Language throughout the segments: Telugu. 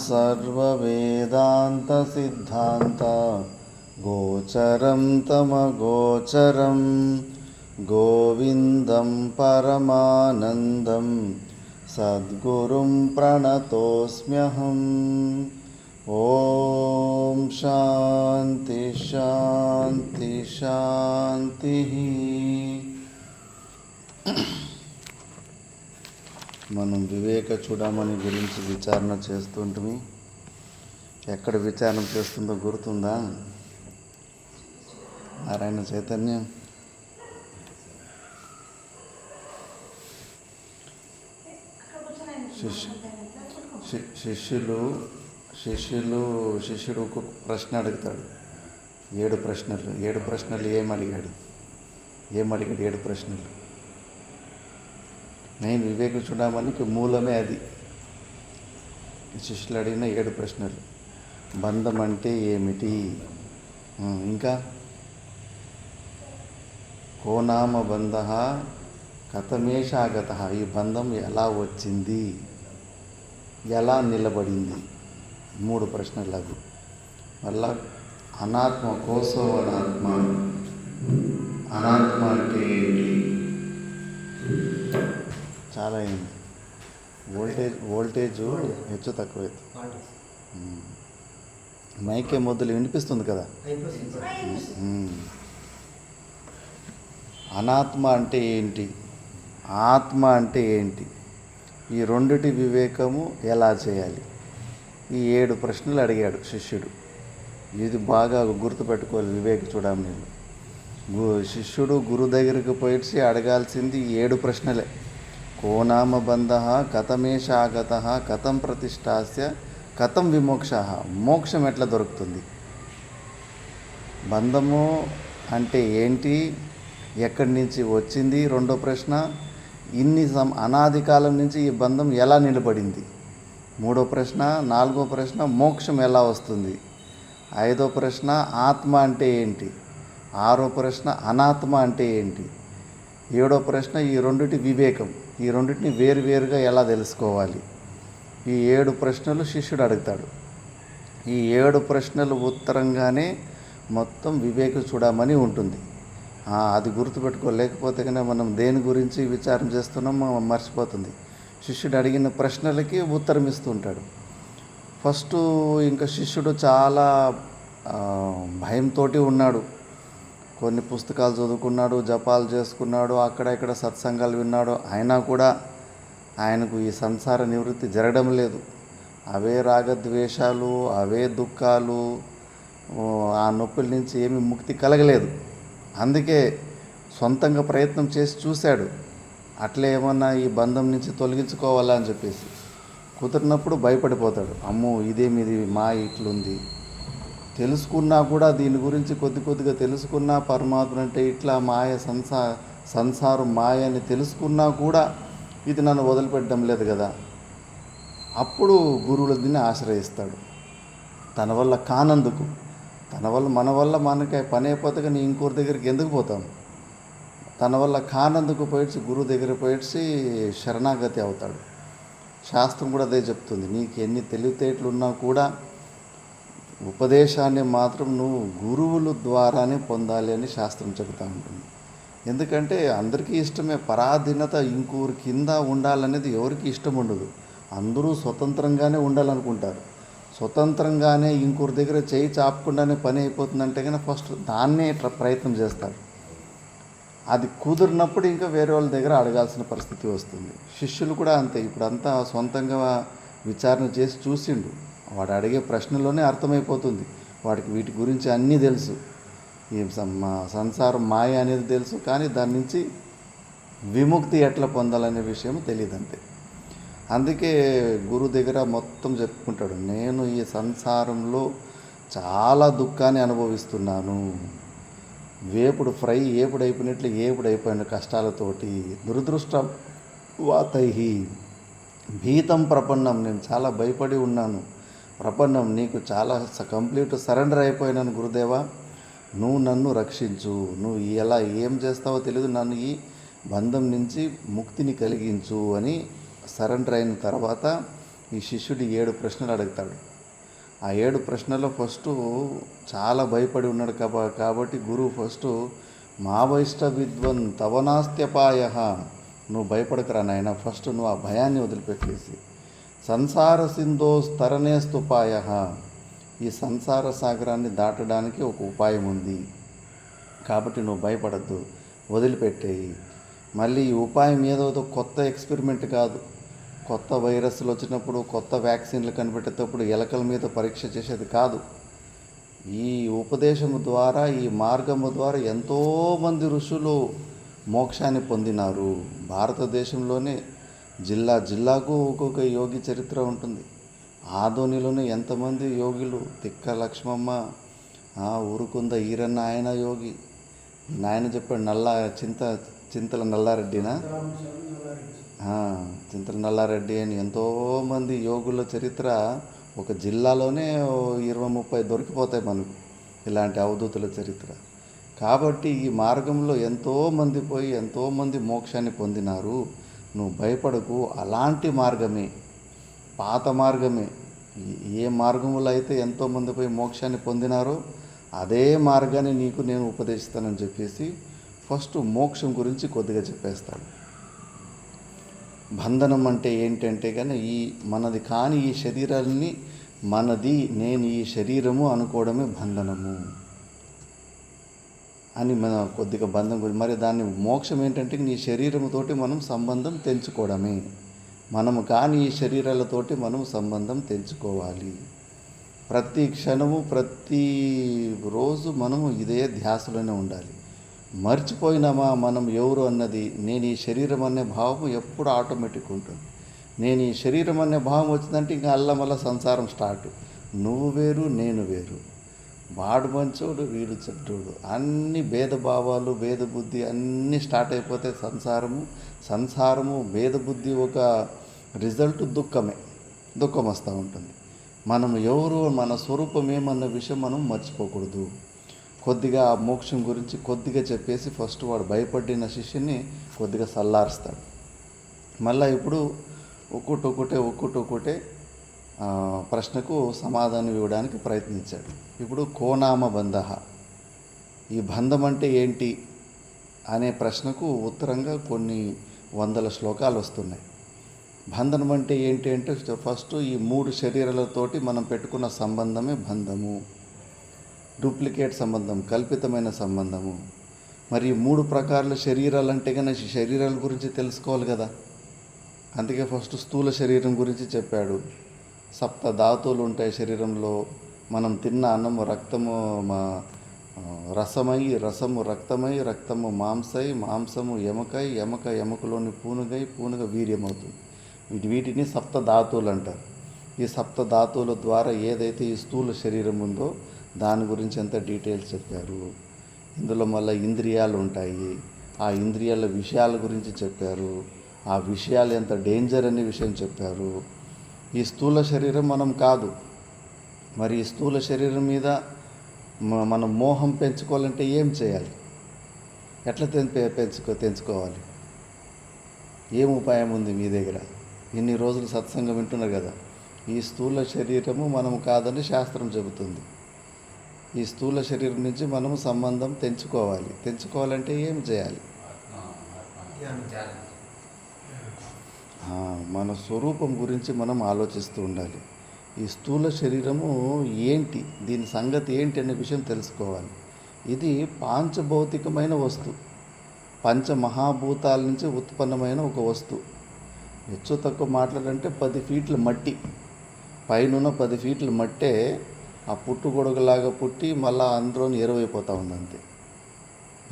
सर्ववेदान्तसिद्धान्त गोचरं तमगोचरं गोविन्दं परमानन्दं सद्गुरुं प्रणतोऽस्म्यहम्। ఓం శాంతి శాంతి శాంతి. మనం వివేక చూడమని గురించి విచారణ చేస్తుంటిమి. ఎక్కడ విచారణ చేస్తుందో గుర్తుందా? నారాయణ చైతన్యం శిష్యుడు ఒక ప్రశ్న అడుగుతాడు. 7 ప్రశ్నలు. 7 ప్రశ్నలు ఏమడిగాడు? 7 ప్రశ్నలు. నేను వివేక చూడమనికి మూలమే అది. శిష్యులు అడిగిన 7 ప్రశ్నలు. బంధం అంటే ఏమిటి? ఇంకా కో నామ బంధ కథమేషాగత, ఈ బంధం ఎలా వచ్చింది, ఎలా నిలబడింది? 3 ప్రశ్నలు అవి. మళ్ళా అనాత్మ కోసం అనాత్మ, అనాత్మ అంటే ఏంటి? చాలా అయింది. వోల్టేజ్ హెచ్చు తక్కువ. మైకే మొదలు వినిపిస్తుంది కదా. అనాత్మ అంటే ఏంటి, ఆత్మ అంటే ఏంటి, ఈ రెండిటి వివేకము ఎలా చేయాలి? ఈ 7 ప్రశ్నలు అడిగాడు శిష్యుడు. ఇది బాగా గుర్తుపెట్టుకోవాలి వివేక చూడమని. శిష్యుడు గురు దగ్గరికి పోయి అడగాల్సింది 7 ప్రశ్నలే. కో నామ బంధ కథమేషాగత కథం ప్రతిష్టాస్య కథం విమోక్ష, మోక్షం ఎట్లా దొరుకుతుంది? బంధము అంటే ఏంటి, ఎక్కడి నుంచి వచ్చింది? 2వ ప్రశ్న, అనాది కాలం నుంచి ఈ బంధం ఎలా నిలబడింది? 3వ ప్రశ్న. 4వ ప్రశ్న, మోక్షం ఎలా వస్తుంది? 5వ ప్రశ్న, ఆత్మ అంటే ఏంటి? 6వ ప్రశ్న, అనాత్మ అంటే ఏంటి? 7వ ప్రశ్న, ఈ రెండిటి వివేకం, ఈ రెండింటిని వేరువేరుగా ఎలా తెలుసుకోవాలి? ఈ 7 ప్రశ్నలు శిష్యుడు అడుగుతాడు. ఈ 7 ప్రశ్నలు ఉత్తరంగానే మొత్తం వివేక చూడమని ఉంటుంది. అది గుర్తుపెట్టుకోలేకపోతే కనుక మనం దేని గురించి విచారం చేస్తున్నామో మర్చిపోతుంది. శిష్యుడు అడిగిన ప్రశ్నలకి ఉత్తరం ఇస్తూ ఉంటాడు. ఫస్ట్ ఇంకా శిష్యుడు చాలా భయంతో ఉన్నాడు. కొన్ని పుస్తకాలు చదువుకున్నాడు, జపాలు చేసుకున్నాడు, అక్కడ ఇక్కడ సత్సంగాలు విన్నాడు. అయినా కూడా ఆయనకు ఈ సంసార నివృత్తి జరగడం లేదు. అవే రాగద్వేషాలు, అవే దుఃఖాలు, ఆ నొప్పుల నుంచి ఏమీ ముక్తి కలగలేదు. అందుకే సొంతంగా ప్రయత్నం చేసి చూశాడు. అట్లే ఏమన్నా ఈ బంధం నుంచి తొలగించుకోవాలా అని చెప్పేసి. కుదిరినప్పుడు భయపడిపోతాడు. అమ్మో ఇదేమిది మాయ ఇట్లుంది. తెలుసుకున్నా కూడా దీని గురించి కొద్దిగా తెలుసుకున్నా, పరమాత్మ అంటే ఇట్లా మాయ సంసారం మాయ అని తెలుసుకున్నా కూడా ఇది నన్ను వదిలిపెట్టడం లేదు కదా. అప్పుడు గురువుల దీన్ని ఆశ్రయిస్తాడు. తన వల్ల కానందుకు, మన వల్ల మనకి పని అయిపోతే కానీ ఇంకోరి దగ్గరికి ఎందుకు పోతాం? తన వల్ల కానందుకు పోయిడ్చి గురువు దగ్గర పోయిడ్చి శరణాగతి అవుతాడు. శాస్త్రం కూడా అదే చెప్తుంది. నీకు ఎన్ని తెలివితేటలు ఉన్నా కూడా ఉపదేశాన్ని మాత్రం నువ్వు గురువుల ద్వారానే పొందాలి అని శాస్త్రం చెబుతూ ఉంటుంది. ఎందుకంటే అందరికీ ఇష్టమే పరాధీనత, ఇంకోరి కింద ఉండాలనేది ఎవరికి ఇష్టం ఉండదు. అందరూ స్వతంత్రంగానే ఉండాలనుకుంటారు. స్వతంత్రంగానే ఇంకోరి దగ్గర చేయి చాపకుండానే పని అయిపోతుందంటే కానీ ఫస్ట్ దాన్నే ప్రయత్నం చేస్తారు. అది కుదిరినప్పుడు ఇంకా వేరే వాళ్ళ దగ్గర అడగాల్సిన పరిస్థితి వస్తుంది. శిష్యులు కూడా అంతే. ఇప్పుడంతా సొంతంగా విచారణ చేసి చూసిండు. వాడు అడిగే ప్రశ్నలోనే అర్థమైపోతుంది. వాడికి వీటి గురించి అన్నీ తెలుసు. ఈ సంసారం మాయ అనేది తెలుసు, కానీ దాని నుంచి విముక్తి ఎట్లా పొందాలనే విషయం తెలియదు అంతే. అందుకే గురువు దగ్గర మొత్తం చెప్పుకుంటాడు. నేను ఈ సంసారంలో చాలా దుఃఖాన్ని అనుభవిస్తున్నాను. వేపుడు ఫ్రై ఏపుడైపోయినట్లు ఏపుడైపోయిన కష్టాలతోటి దురదృష్ట వాతై భీతం ప్రపన్నం, నేను చాలా భయపడి ఉన్నాను. ప్రపన్నం, నీకు చాలా కంప్లీట్ సరెండర్ అయిపోయినాను గురుదేవా, నువ్వు నన్ను రక్షించు, నువ్వు ఎలా ఏం చేస్తావో తెలియదు, నన్ను ఈ బంధం నుంచి ముక్తిని కలిగించు అని సరెండర్ అయిన తర్వాత ఈ శిష్యుడు 7 ప్రశ్నలు అడుగుతాడు. ఆ 7 ప్రశ్నల్లో ఫస్టు చాలా భయపడి ఉన్నాడు కాబట్టి గురువు ఫస్టు మా వైష్ట విద్వన్ తవనాస్త్యపాయ, నువ్వు భయపడకరా నాయన, ఫస్ట్ నువ్వు ఆ భయాన్ని వదిలిపెట్టేసి సంసార సింధోస్తరణేస్తుపాయ, ఈ సంసార సాగరాన్ని దాటడానికి ఒక ఉపాయం ఉంది కాబట్టి నువ్వు భయపడద్దు, వదిలిపెట్టేయి. మళ్ళీ ఈ ఉపాయం ఏదో కొత్త ఎక్స్పెరిమెంట్ కాదు, కొత్త వైరస్లు వచ్చినప్పుడు కొత్త వ్యాక్సిన్లు కనిపెట్టేటప్పుడు ఎలకల మీద పరీక్ష చేసేది కాదు. ఈ ఉపదేశము ద్వారా, ఈ మార్గము ద్వారా ఎంతోమంది ఋషులు మోక్షాన్ని పొందినారు. భారతదేశంలోనే జిల్లా జిల్లాకు ఒక్కొక్క యోగి చరిత్ర ఉంటుంది. ఆదోనిలోనే ఎంతమంది యోగులు, తిక్క లక్ష్మమ్మ, ఊరుకుంద ఈరన్న ఆయన యోగి, నాయన చెప్పాడు చింతల నల్లారెడ్డినా, చింతల నల్లారెడ్డి అని ఎంతోమంది యోగుల చరిత్ర ఒక జిల్లాలోనే 20-30 దొరికిపోతాయి మనకు, ఇలాంటి అవధూతుల చరిత్ర. కాబట్టి ఈ మార్గంలో ఎంతోమంది పోయి ఎంతోమంది మోక్షాన్ని పొందినారు. నువ్వు భయపడకు, అలాంటి మార్గమే, పాత మార్గమే. ఏ మార్గములో అయితే ఎంతోమంది పోయి మోక్షాన్ని పొందినారో అదే మార్గాన్ని నీకు నేను ఉపదేశిస్తానని చెప్పేసి ఫస్ట్ మోక్షం గురించి కొద్దిగా చెప్పేస్తాడు. బంధనం అంటే ఏంటంటే కానీ మనది కాని ఈ శరీరాన్ని మనది, నేను ఈ శరీరము అనుకోవడమే బంధనము అని మన కొద్దిగా బంధం గురించి. మరి దాన్ని మోక్షం ఏంటంటే నీ శరీరముతోటి మనం సంబంధం తెంచుకోవడమే. మనము కాని ఈ శరీరాలతోటి మనం సంబంధం తెంచుకోవాలి. ప్రతి క్షణము ప్రతి రోజు మనము ఇదే ధ్యాసలోనే ఉండాలి. మర్చిపోయినామా మనం ఎవరు అన్నది, నేను ఈ శరీరం అనే భావం ఎప్పుడు ఆటోమేటిక్ ఉంటుంది. నేను ఈ శరీరం అనే భావం వచ్చిందంటే ఇంకా అల్లమల్ల సంసారం స్టార్ట్. నువ్వు వేరు, నేను వేరు, వాడు మంచోడు, వీడు చెడ్డోడు, అన్ని భేదభావాలు, భేదబుద్ధి అన్నీ స్టార్ట్ అయిపోతే సంసారము భేదబుద్ధి ఒక రిజల్ట్ దుఃఖం వస్తూ ఉంటుంది. మనం ఎవరు, మన స్వరూపం ఏమన్న విషయం మనం మర్చిపోకూడదు. కొద్దిగా ఆ మోక్షం గురించి కొద్దిగా చెప్పేసి ఫస్ట్ వాడు భయపడిన శిష్యుని కొద్దిగా సల్లారుస్తాడు. మళ్ళీ ఇప్పుడు ఒక్కొక్కటే ప్రశ్నకు సమాధానం ఇవ్వడానికి ప్రయత్నించాడు. ఇప్పుడు కోనామ బంధ, ఈ బంధం అంటే ఏంటి అనే ప్రశ్నకు ఉత్తరంగా కొన్ని 100 శ్లోకాలు వస్తున్నాయి. బంధనం అంటే ఏంటి అంటే ఫస్ట్ ఈ 3 శరీరాలతోటి మనం పెట్టుకున్న సంబంధమే బంధము, డూప్లికేట్ సంబంధం, కల్పితమైన సంబంధము. మరి 3 ప్రకారాల శరీరాలు అంటే కన్నా శరీరాల గురించి తెలుసుకోవాలి కదా. అందుకే ఫస్ట్ స్థూల శరీరం గురించి చెప్పాడు. 7 ధాతువులు ఉంటాయి శరీరంలో. మనం తిన్న అన్నము రక్తము రసమై, రసము రక్తమై, రక్తము మాంసై, మాంసము ఎముకై, ఎముకలోని పూనుగ వీర్యమవుతుంది. వీటిని 7 ధాతువులు అంటారు. ఈ 7 ధాతువుల ద్వారా ఏదైతే ఈ స్థూల శరీరం ఉందో దాని గురించి ఎంత డీటెయిల్స్ చెప్పారు. ఇందులో మళ్ళీ ఇంద్రియాలు ఉంటాయి, ఆ ఇంద్రియాల విషయాల గురించి చెప్పారు. ఆ విషయాలు ఎంత డేంజర్ అనే విషయం చెప్పారు. ఈ స్థూల శరీరం మనం కాదు. మరి ఈ స్థూల శరీరం మీద మనం మోహం పెంచుకోవాలంటే ఏం చేయాలి, ఎట్లా తెంచుకోవాలి, ఏం ఉపాయం ఉంది మీ దగ్గర? ఇన్ని రోజులు సత్సంగం వింటున్నారు కదా. ఈ స్థూల శరీరము మనం కాదని శాస్త్రం చెబుతుంది. ఈ స్థూల శరీరం నుంచి మనము సంబంధం తెంచుకోవాలంటే ఏం చేయాలి? మన స్వరూపం గురించి మనం ఆలోచిస్తూ ఉండాలి. ఈ స్థూల శరీరము ఏంటి, దీని సంగతి ఏంటి అనే విషయం తెలుసుకోవాలి. ఇది పాంచభౌతికమైన వస్తువు, పంచమహాభూతాల నుంచి ఉత్పన్నమైన ఒక వస్తువు. హెచ్చు తక్కువ మాట్లాడంటే 10 ఫీట్ల మట్టి, పైన 10 ఫీట్ల మట్టే ఆ పుట్టుగొడుగులాగా పుట్టి మళ్ళీ అందులోని ఎరువైపోతూ ఉంది అంతే.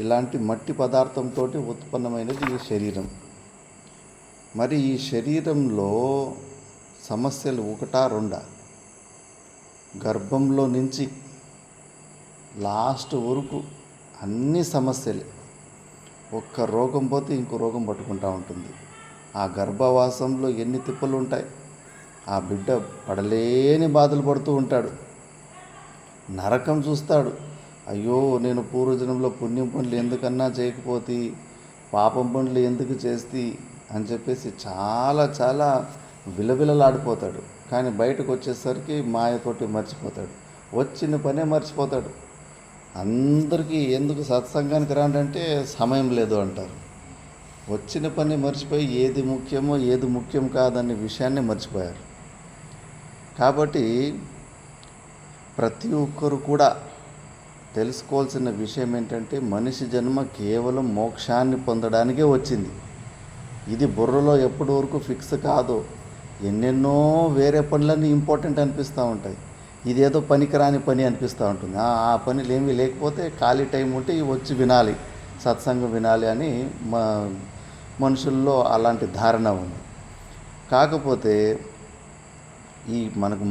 ఇలాంటి మట్టి పదార్థంతో ఉత్పన్నమైనది ఈ శరీరం. మరి ఈ శరీరంలో సమస్యలు 1-2, గర్భంలో నుంచి లాస్ట్ వరకు అన్ని సమస్యలే. ఒక్క రోగం పోతే ఇంకో రోగం పట్టుకుంటూ ఉంటుంది. ఆ గర్భవాసంలో ఎన్ని తిప్పలు ఉంటాయి. ఆ బిడ్డ పడలేని బాధలు పడుతూ ఉంటాడు, నరకం చూస్తాడు. అయ్యో నేను పూర్వజన్మలో పుణ్యం పనులు ఎందుకన్నా చేయకపోతే, పాపం పనులు ఎందుకు చేస్తే అని చెప్పేసి చాలా విలవిలలాడిపోతాడు. కానీ బయటకు వచ్చేసరికి మాయతోటి మర్చిపోతాడు, వచ్చిన పనే మర్చిపోతాడు. అందరికీ ఎందుకు సత్సంగానికి రాండంటే సమయం లేదు అంటారు. వచ్చిన పని మర్చిపోయి ఏది ముఖ్యమో ఏది ముఖ్యం కాదనే విషయాన్ని మర్చిపోయారు. కాబట్టి ప్రతి ఒక్కరు కూడా తెలుసుకోవాల్సిన విషయం ఏంటంటే మనిషి జన్మ కేవలం మోక్షాన్ని పొందడానికే వచ్చింది. ఇది బుర్రలో ఎప్పటి వరకు ఫిక్స్ కాదో ఎన్నెన్నో వేరే పనులన్నీ ఇంపార్టెంట్ అనిపిస్తూ ఉంటాయి. ఇదేదో పనికిరాని పని అనిపిస్తూ ఉంటుంది. ఆ పనులు ఏమీ లేకపోతే ఖాళీ టైం ఉంటే ఇవి వచ్చి వినాలి, సత్సంగం వినాలి అని మనుషుల్లో అలాంటి ధారణ ఉంది. కాకపోతే ఈ మనకు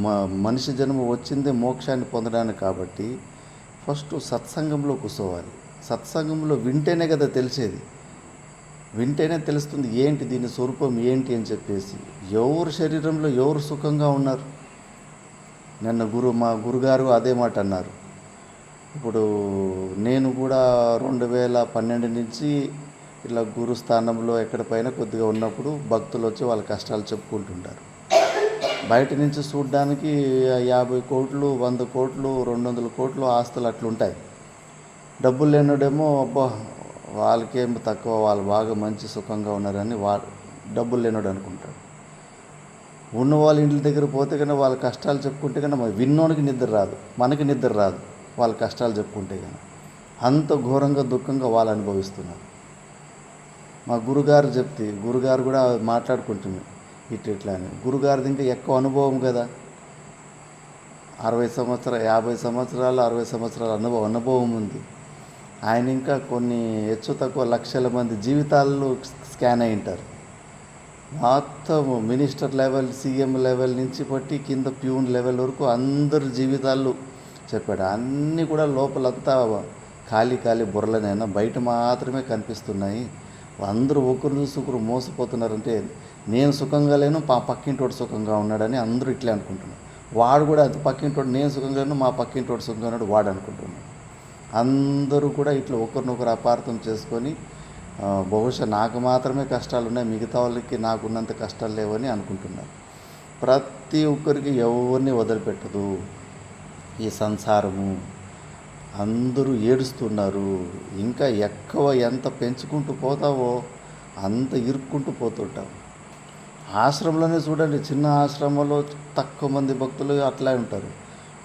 మనిషి జన్మ వచ్చిందే మోక్షాన్ని పొందడానికి. కాబట్టి ఫస్ట్ సత్సంగంలో కూర్చోవాలి. సత్సంగంలో వింటేనే కదా తెలిసేది, వింటేనే తెలుస్తుంది ఏంటి దీని స్వరూపం ఏంటి అని చెప్పేసి. ఎవరు శరీరంలో ఎవరు సుఖంగా ఉన్నారు? నిన్న మా గురుగారు అదే మాట అన్నారు. ఇప్పుడు నేను కూడా 2012 నుంచి ఇలా గురుస్థానంలో ఎక్కడిపైన కొద్దిగా ఉన్నప్పుడు భక్తులు వచ్చి వాళ్ళ కష్టాలు చెప్పుకుంటుంటారు. బయట నుంచి చూడడానికి 50 కోట్లు 100 కోట్లు 200 కోట్లు ఆస్తులు అట్లుంటాయి. డబ్బులు లేనోడేమో అబ్బా వాళ్ళకేం తక్కువ, వాళ్ళు బాగా మంచి సుఖంగా ఉన్నారని డబ్బులు లేనోడు అనుకుంటాడు. ఉన్న వాళ్ళ ఇంటి దగ్గర పోతే కన్నా వాళ్ళ కష్టాలు చెప్పుకుంటే కన్నా విన్నోనికి నిద్ర రాదు, మనకి నిద్ర రాదు వాళ్ళ కష్టాలు చెప్పుకుంటే కన్నా. అంత ఘోరంగా దుఃఖంగా వాళ్ళు అనుభవిస్తున్నారు. మా గురుగారు గురుగారు కూడా మాట్లాడుకుంటుంది ఇట్లా అని. గురుగారిది ఇంకా ఎక్కువ అనుభవం కదా, 50 సంవత్సరాలు 60 సంవత్సరాల అనుభవం ఉంది. ఆయన ఇంకా కొన్ని హెచ్చు తక్కువ లక్షల మంది జీవితాల్లో స్కాన్ అయి ఉంటారు. మొత్తం మినిస్టర్ లెవెల్, సీఎం లెవెల్ నుంచి పట్టి కింద ప్యూన్ లెవెల్ వరకు అందరి జీవితాలు చెప్పాడు. అన్నీ కూడా లోపలంతా ఖాళీ బుర్రలనైనా బయట మాత్రమే కనిపిస్తున్నాయి. అందరూ ఒకరు చూసి ఒకరు మోసపోతున్నారంటే నేను సుఖంగా లేను, మా పక్కింటోడు సుఖంగా ఉన్నాడని అందరూ ఇట్లే అనుకుంటున్నారు. వాడు కూడా అది పక్కింటోడు నేను సుఖంగా లేను, మా పక్కింటోడు సుఖంగా ఉన్నాడు వాడు అనుకుంటున్నాడు. అందరూ కూడా ఇట్లా ఒకరినొకరు అపార్థం చేసుకొని బహుశా నాకు మాత్రమే కష్టాలు ఉన్నాయి, మిగతా వాళ్ళకి నాకున్నంత కష్టాలు లేవని అనుకుంటున్నారు. ప్రతి ఒక్కరికి ఎవరిని వదిలిపెట్టదు ఈ సంసారము. అందరూ ఏడుస్తున్నారు. ఇంకా ఎక్కువ ఎంత పెంచుకుంటూ పోతావో అంత ఇరుక్కుంటూ పోతుంటావు. ఆశ్రమంలోనే చూడండి, చిన్న ఆశ్రమంలో తక్కువ మంది భక్తులు అట్లా ఉంటారు.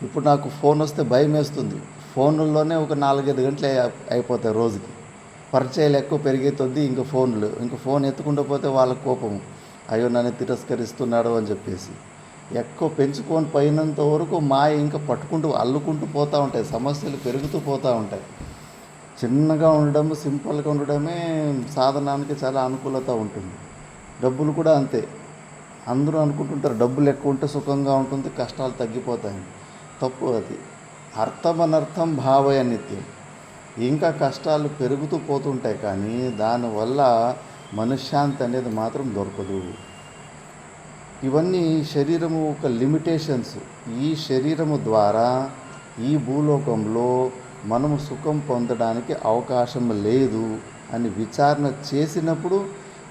ఇప్పుడు నాకు ఫోన్ వస్తే భయం వేస్తుంది. ఫోన్లోనే ఒక 4-5 గంటలు అయిపోతాయి రోజుకి. పరిచయాలు ఎక్కువ పెరిగేతోంది. ఇంకా ఫోన్ ఎత్తుకుంటూ పోతే వాళ్ళ కోపం, అయ్యో నన్ను తిరస్కరిస్తున్నాడు అని చెప్పేసి. ఎక్కువ పెంచుకొని పోయినంత వరకు మాయ ఇంకా పట్టుకుంటూ అల్లుకుంటూ పోతూ ఉంటాయి, సమస్యలు పెరుగుతూ పోతూ ఉంటాయి. చిన్నగా ఉండడం, సింపుల్గా ఉండడమే సాధనానికి చాలా అనుకూలత ఉంటుంది. డబ్బులు కూడా అంతే. అందరూ అనుకుంటుంటారు డబ్బులు ఎక్కువ ఉంటే సుఖంగా ఉంటుంది, కష్టాలు తగ్గిపోతాయి. తప్పు అది. అర్థం అనర్థం భావయ నిత్యం. ఇంకా కష్టాలు పెరుగుతూ పోతుంటాయి, కానీ దానివల్ల మనశ్శాంతి అనేది మాత్రం దొరకదు. ఇవన్నీ శరీరము ఒక లిమిటేషన్స్. ఈ శరీరము ద్వారా ఈ భూలోకంలో మనము సుఖం పొందడానికి అవకాశం లేదు అని విచారణ చేసినప్పుడు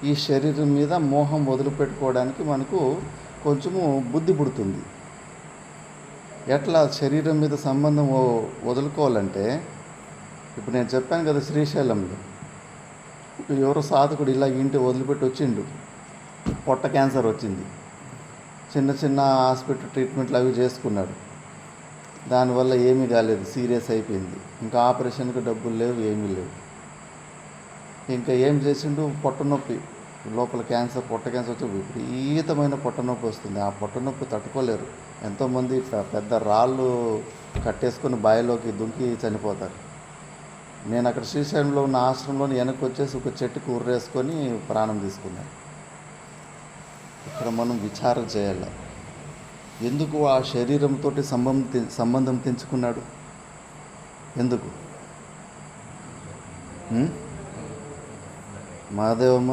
ఈ శరీరం మీద మోహం వదిలిపెట్టుకోవడానికి మనకు కొంచెము బుద్ధి పుడుతుంది. ఎట్లా శరీరం మీద సంబంధం వదులుకోవాలంటే, ఇప్పుడు నేను చెప్పాను కదా, శ్రీశైలంలో ఎవరో సాధకుడు ఇలా ఇంటి వదిలిపెట్టి వచ్చిండు, పొట్ట క్యాన్సర్ వచ్చింది. చిన్న హాస్పిటల్ ట్రీట్మెంట్లు అవి చేసుకున్నాడు. దానివల్ల ఏమీ కాలేదు, సీరియస్ అయిపోయింది. ఇంకా ఆపరేషన్కి డబ్బులు లేవు, ఏమీ లేవు. ఇంకా ఏం చేసిండు, పొట్ట నొప్పి, లోపల క్యాన్సర్, పొట్ట క్యాన్సర్ వచ్చి విపరీతమైన పొట్ట నొప్పి వస్తుంది. ఆ పొట్ట నొప్పి తట్టుకోలేరు. ఎంతోమంది ఇట్లా పెద్ద రాళ్ళు కట్టేసుకొని బావిలోకి దుంకి చనిపోతారు. నేను అక్కడ శ్రీశైలంలో ఉన్న ఆశ్రమంలోని వెనక్కి వచ్చేసి ఒక చెట్టుకు ఉర్రేసుకొని ప్రాణం తీసుకున్నాను. ఇక్కడ మనం విచారం చేయాలి. ఎందుకు ఆ శరీరంతో సంబంధం తెంచుకున్నాడు? ఎందుకు? మహాదేవమ్మ,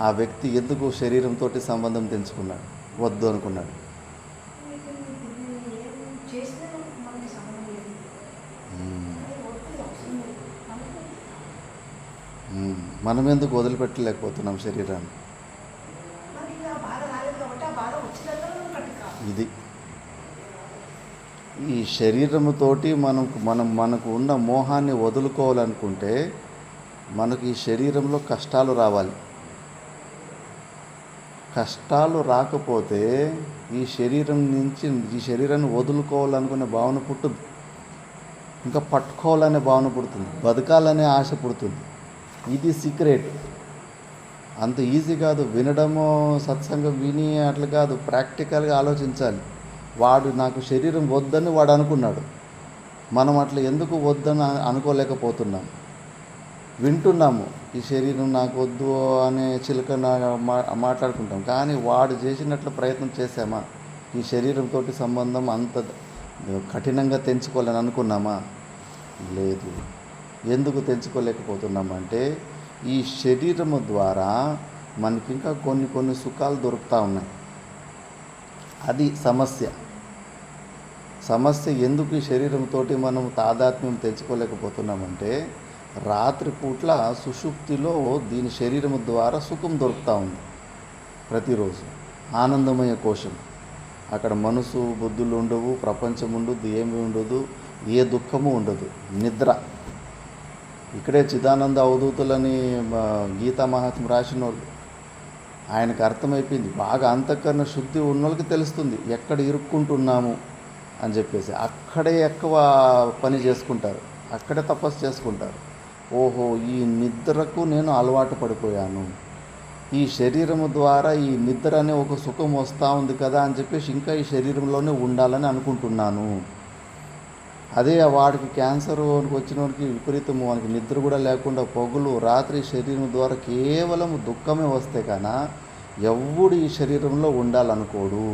ఆ వ్యక్తి ఎందుకు శరీరంతో సంబంధం తెంచుకున్నాడు, వద్దు అనుకున్నాడు? మనం ఎందుకు వదిలిపెట్టలేకపోతున్నాం శరీరాన్ని? ఇది ఈ శరీరముతోటి మనకు ఉన్న మోహాన్ని వదులుకోవాలనుకుంటే మనకు ఈ శరీరంలో కష్టాలు రావాలి. కష్టాలు రాకపోతే ఈ శరీరాన్ని వదులుకోవాలనుకునే భావన పుట్టుద్ది, ఇంకా పట్టుకోవాలనే భావన పుడుతుంది, బతకాలనే ఆశ పుడుతుంది. ఇది సీక్రెట్. అంత ఈజీ కాదు. వినడము, సత్సంగం విని అట్లా కాదు, ప్రాక్టికల్గా ఆలోచించాలి. వాడు నాకు శరీరం వద్దని వాడు అనుకున్నాడు, మనం అట్లా ఎందుకు వద్దని అనుకోలేకపోతున్నాం? వింటున్నాము ఈ శరీరం నాకు వద్దు అనే చిలుక మాట్లాడుకుంటాం, కానీ వాడు చేసినట్లు ప్రయత్నం చేసామా? ఈ శరీరంతో సంబంధం అంత కఠినంగా తెంచుకోవాలని అనుకున్నామా? లేదు. ఎందుకు తెంచుకోలేకపోతున్నామంటే ఈ శరీరము ద్వారా మనకి ఇంకా కొన్ని సుఖాలు దొరుకుతూ ఉన్నాయి. అది సమస్య ఎందుకు ఈ శరీరంతో మనం తాదాత్మ్యం తెచ్చుకోలేకపోతున్నామంటే రాత్రిపూట్ల సుషుప్తిలో దీని శరీరం ద్వారా సుఖం దొరుకుతూ ఉంది. ప్రతిరోజు ఆనందమయ కోశం, అక్కడ మనసు బుద్ధులు ఉండవు, ప్రపంచం ఉండదు, ఏమీ ఉండదు, ఏ దుఃఖము ఉండదు, నిద్ర. ఇక్కడే చిదానంద అవధూతులని గీతా మహాత్మ రాసిన వాళ్ళు, ఆయనకు అర్థమైపోయింది. బాగా అంతఃకరణ శుద్ధి ఉన్న వాళ్ళకి తెలుస్తుంది ఎక్కడ ఇరుక్కుంటున్నాము అని చెప్పేసి. అక్కడే ఎక్కువ పని చేసుకుంటారు, అక్కడే తపస్సు చేసుకుంటారు. ఓహో, ఈ నిద్రకు నేను అలవాటు పడిపోయాను, ఈ శరీరము ద్వారా ఈ నిద్ర అనే ఒక సుఖం వస్తూ ఉంది కదా అని చెప్పేసి ఇంకా ఈ శరీరంలోనే ఉండాలని అనుకుంటున్నాను. అదే వాడికి క్యాన్సర్ వచ్చిన వాడికి విపరీతము, వానికి నిద్ర కూడా లేకుండా పగులు రాత్రి శరీరం ద్వారా కేవలం దుఃఖమే వస్తే కానీ ఎవడు ఈ శరీరంలో ఉండాలనుకోడు.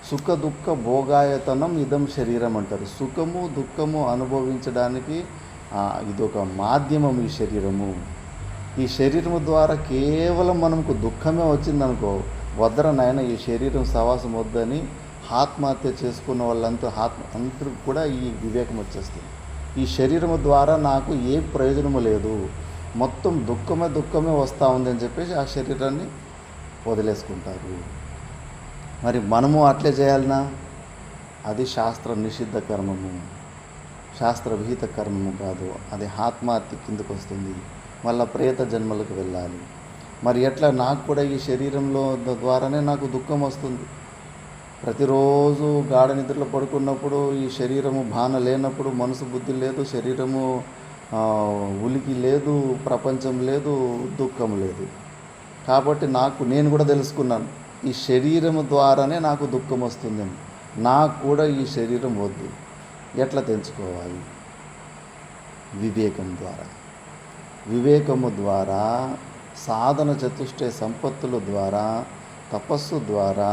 సుఖ దుఃఖ భోగాయతనం ఇదం శరీరం అంటారు. సుఖము దుఃఖము అనుభవించడానికి ఇదొక మాధ్యమం ఈ శరీరము. ఈ శరీరము ద్వారా కేవలం మనకు దుఃఖమే వచ్చిందనుకో, వద్దర నాయన ఈ శరీరం సవాసం వద్దని ఆత్మహత్య చేసుకున్న వాళ్ళంతా అందరికి కూడా ఈ వివేకం వచ్చేస్తుంది. ఈ శరీరము ద్వారా నాకు ఏ ప్రయోజనము లేదు, మొత్తం దుఃఖమే వస్తూ ఉందని చెప్పేసి ఆ శరీరాన్ని వదిలేసుకుంటారు. మరి మనము అట్లే చేయాలనా? అది శాస్త్ర నిషిద్ధ కర్మము, శాస్త్ర విహిత కర్మము కాదు. అది ఆత్మహత్య కిందకు వస్తుంది, మళ్ళీ ప్రేత జన్మలకు వెళ్ళాలి. మరి ఎట్లా? నాకు కూడా ఈ శరీరంలో ద్వారానే నాకు దుఃఖం వస్తుంది. ప్రతిరోజు గాఢ నిద్రలో పడుకున్నప్పుడు ఈ శరీరము భాన లేనప్పుడు, మనసు బుద్ధి లేదు, శరీరము ఉలికి లేదు, ప్రపంచం లేదు, దుఃఖం లేదు. కాబట్టి నేను కూడా తెలుసుకున్నాను, ఈ శరీరము ద్వారానే నాకు దుఃఖం వస్తుందని. నాకు కూడా ఈ శరీరం వద్దు. ఎట్లా తెంచుకోవాలి? వివేకము ద్వారా, సాధన చతుష్టయ సంపత్తుల ద్వారా, తపస్సు ద్వారా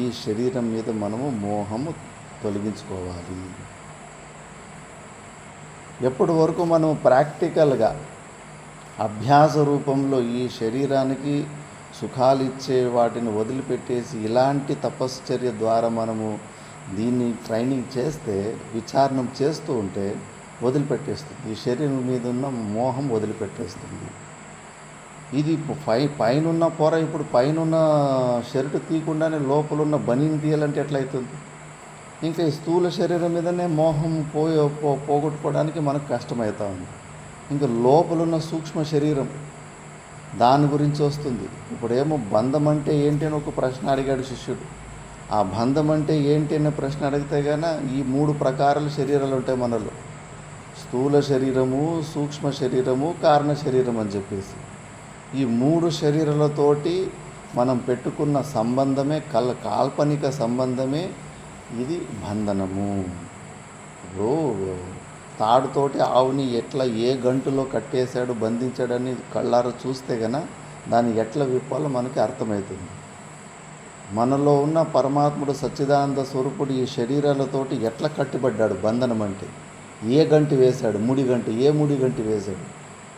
ఈ శరీరం మీద మనము మోహము తొలగించుకోవాలి. ఎప్పటి వరకు మనం ప్రాక్టికల్గా అభ్యాస రూపంలో ఈ శరీరానికి సుఖాలు ఇచ్చే వాటిని వదిలిపెట్టేసి ఇలాంటి తపశ్చర్య ద్వారా మనము దీన్ని ట్రైనింగ్ చేస్తే, విచారణం చేస్తూ ఉంటే వదిలిపెట్టేస్తుంది. ఈ శరీరం మీద ఉన్న మోహం వదిలిపెట్టేస్తుంది. ఇది పైనున్న పొర, ఇప్పుడు పైనున్న షర్టు తీయకుండానే లోపలున్న బనీని తీయాలంటే ఎట్లయితుంది? ఇంకా ఈ స్థూల శరీరం మీదనే మోహం పోగొట్టుకోవడానికి మనకు కష్టమవుతా ఉంది. ఇంకా లోపలున్న సూక్ష్మ శరీరం, దాని గురించి వస్తుంది. ఇప్పుడేమో బంధం అంటే ఏంటి అని ఒక ప్రశ్న అడిగాడు శిష్యుడు. ఆ బంధం అంటే ఏంటి అనే ప్రశ్న అడిగితే గాన ఈ 3 ప్రకారాల శరీరాలు ఉంటాయి మనలో: స్థూల శరీరము, సూక్ష్మ శరీరము, కారణ శరీరం అని చెప్పేసి. ఈ 3 శరీరాలతోటి మనం పెట్టుకున్న సంబంధమే కాల్పనిక సంబంధమే ఇది బంధనము. తాడుతోటి ఆవుని ఎట్లా ఏ గంటులో కట్టేశాడు, బంధించాడని కళ్ళారా చూస్తే గన దాన్ని ఎట్లా విప్పాలో మనకి అర్థమవుతుంది. మనలో ఉన్న పరమాత్ముడు సచ్చిదానంద స్వరూపుడు ఈ శరీరాలతోటి ఎట్లా కట్టిపడ్డాడు? బంధనం అంటే ఏ గంటి వేశాడు? ఏ ముడి గంటి వేశాడు?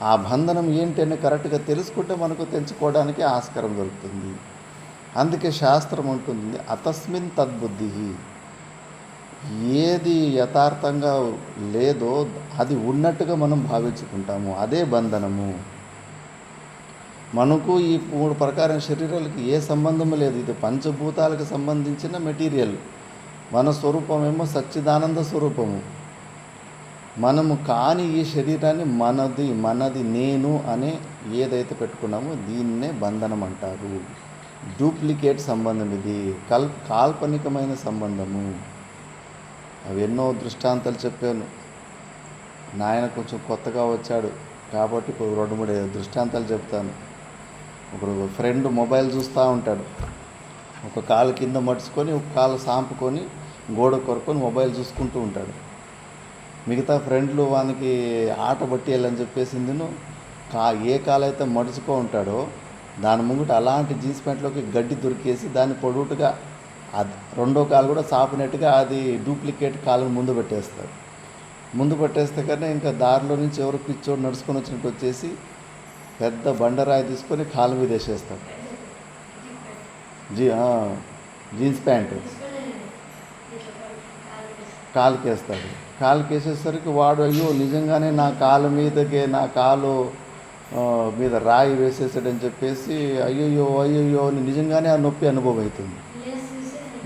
ఆ బంధనం ఏంటి అని కరెక్ట్గా తెలుసుకుంటే మనకు తెంచుకోవడానికి ఆస్కారం దొరుకుతుంది. అందుకే శాస్త్రం ఉంటుంది, అతస్మిన్ తద్బుద్ధి. ఏది యథార్థంగా లేదో అది ఉన్నట్టుగా మనం భావించుకుంటాము, అదే బంధనము. మనకు ఈ 3 ప్రకారం శరీరాలకి ఏ సంబంధము లేదు. ఇది పంచభూతాలకు సంబంధించిన మెటీరియల్. మన స్వరూపమేమో సచ్చిదానంద స్వరూపము. మనము కాని ఈ శరీరాన్ని మనది నేను అనే ఏదైతే పెట్టుకున్నామో దీన్నే బంధనం అంటారు. డూప్లికేట్ సంబంధం ఇది, కాల్పనికమైన సంబంధము. అవి ఎన్నో దృష్టాంతాలు చెప్పాను. నాయన కొంచెం కొత్తగా వచ్చాడు కాబట్టి 2-3 దృష్టాంతాలు చెప్తాను. ఒకడు ఫ్రెండ్ మొబైల్ చూస్తూ ఉంటాడు. ఒక కాలు కింద మడుచుకొని ఒక కాలు సాంపుకొని గోడ కొరుకొని మొబైల్ చూసుకుంటూ ఉంటాడు. మిగతా ఫ్రెండ్లు వానికి ఆట పట్టేయాలని చెప్పేసిందిను ఏ కాలైతే మడుచుకో ఉంటాడో దాని ముంగట అలాంటి జీన్స్ ప్యాంట్లోకి గడ్డి దొరికేసి దాన్ని పొడుగుటుగా అది రెండో కాలు కూడా సాపినట్టుగా అది డూప్లికేట్ కాలును ముందు పెట్టేస్తే కన్నా ఇంకా దారిలో నుంచి ఎవరు పిచ్చోడు నడుచుకొని వచ్చినట్టు వచ్చేసి పెద్ద బండరాయి తీసుకొని కాలు మీద వేసేస్తాడు. Jeans pant కాలుకేస్తాడు. కాలుకేసేసరికి వాడు అయ్యో నిజంగానే నా కాలు మీద రాయి వేసేసాడని చెప్పేసి అయ్యయ్యో అని నిజంగానే ఆ నొప్పి అనుభవం అవుతుంది.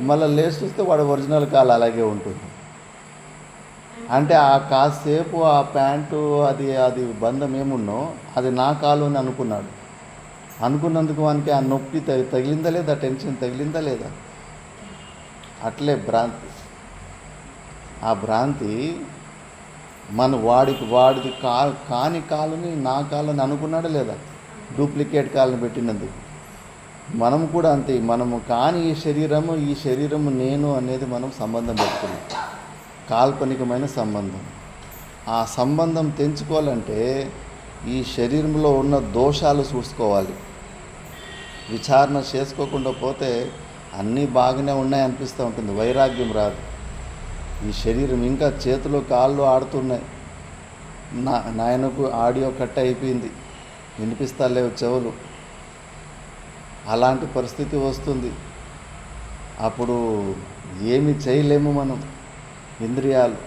మళ్ళీ లేచి చూస్తే వాడు ఒరిజినల్ కాలు అలాగే ఉంటుంది. అంటే ఆ కాసేపు ఆ ప్యాంటు అది బంధం ఏమున్నో అది నా కాలు అని అనుకున్నందుకు వానికి ఆ నొప్పి తగిలిందా లేదా, టెన్షన్ తగిలిందా లేదా. అట్లే భ్రాంతి. ఆ భ్రాంతి వాడిది కాని కాలుని నా కాలని అనుకున్నాడా లేదా, డూప్లికేట్ కాలుని పెట్టినందుకు. మనము కూడా అంతే. మనము కాని ఈ శరీరము నేను అనేది మనం సంబంధం పెట్టుకున్నాం, కాల్పనికమైన సంబంధం. ఆ సంబంధం తెంచుకోవాలంటే ఈ శరీరంలో ఉన్న దోషాలు చూసుకోవాలి. విచారణ చేసుకోకుండా పోతే అన్నీ బాగానే ఉన్నాయి అనిపిస్తూ ఉంటుంది, వైరాగ్యం రాదు. ఈ శరీరం ఇంకా చేతులు కాళ్ళు ఆడుతున్నాయి. నాయనకు ఆడియో కట్ అయిపోయింది, వినిపిస్తా లేవు చెవులు. అలాంటి పరిస్థితి వస్తుంది. అప్పుడు ఏమి చేయలేము మనం. ఇంద్రియాలు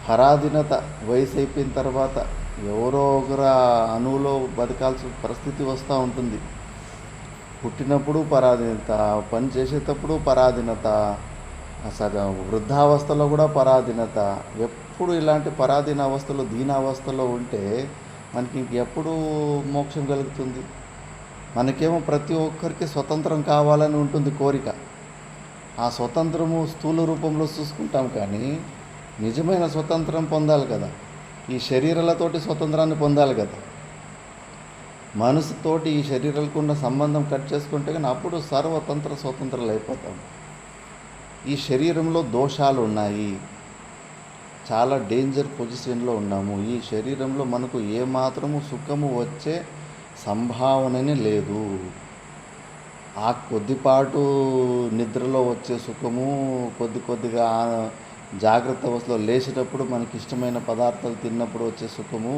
పరాధీనత వయసు అయిపోయిన తర్వాత ఎవరో ఒకరు అణువులో బతకాల్సిన పరిస్థితి వస్తూ ఉంటుంది. పుట్టినప్పుడు పరాధీనత, పని చేసేటప్పుడు పరాధీనత, అసలు వృద్ధావస్థలో కూడా పరాధీనత. ఎప్పుడు ఇలాంటి పరాధీన అవస్థలో దీనావస్థలో ఉంటే మనకి ఇంకెప్పుడు మోక్షం కలుగుతుంది? మనకేమో ప్రతి ఒక్కరికి స్వతంత్రం కావాలని ఉంటుంది కోరిక. ఆ స్వతంత్రము స్థూల రూపంలో చూసుకుంటాం, కానీ నిజమైన స్వతంత్రం పొందాలి కదా. ఈ శరీరాలతోటి స్వతంత్రాన్ని పొందాలి కదా. మనసుతోటి ఈ శరీరాలకు ఉన్న సంబంధం కట్ చేసుకుంటే కానీ అప్పుడు స్వతంత్రాలు అయిపోతాం. ఈ శరీరంలో దోషాలు ఉన్నాయి, చాలా డేంజర్ పొజిషన్లో ఉన్నాము. ఈ శరీరంలో మనకు ఏమాత్రము సుఖము వచ్చే సంభావననే లేదు. ఆ కొద్దిపాటు నిద్రలో వచ్చే సుఖము, కొద్దిగా జాగ్రత్త అవస్థలో లేచేటప్పుడు మనకి ఇష్టమైన పదార్థాలు తిన్నప్పుడు వచ్చే సుఖము,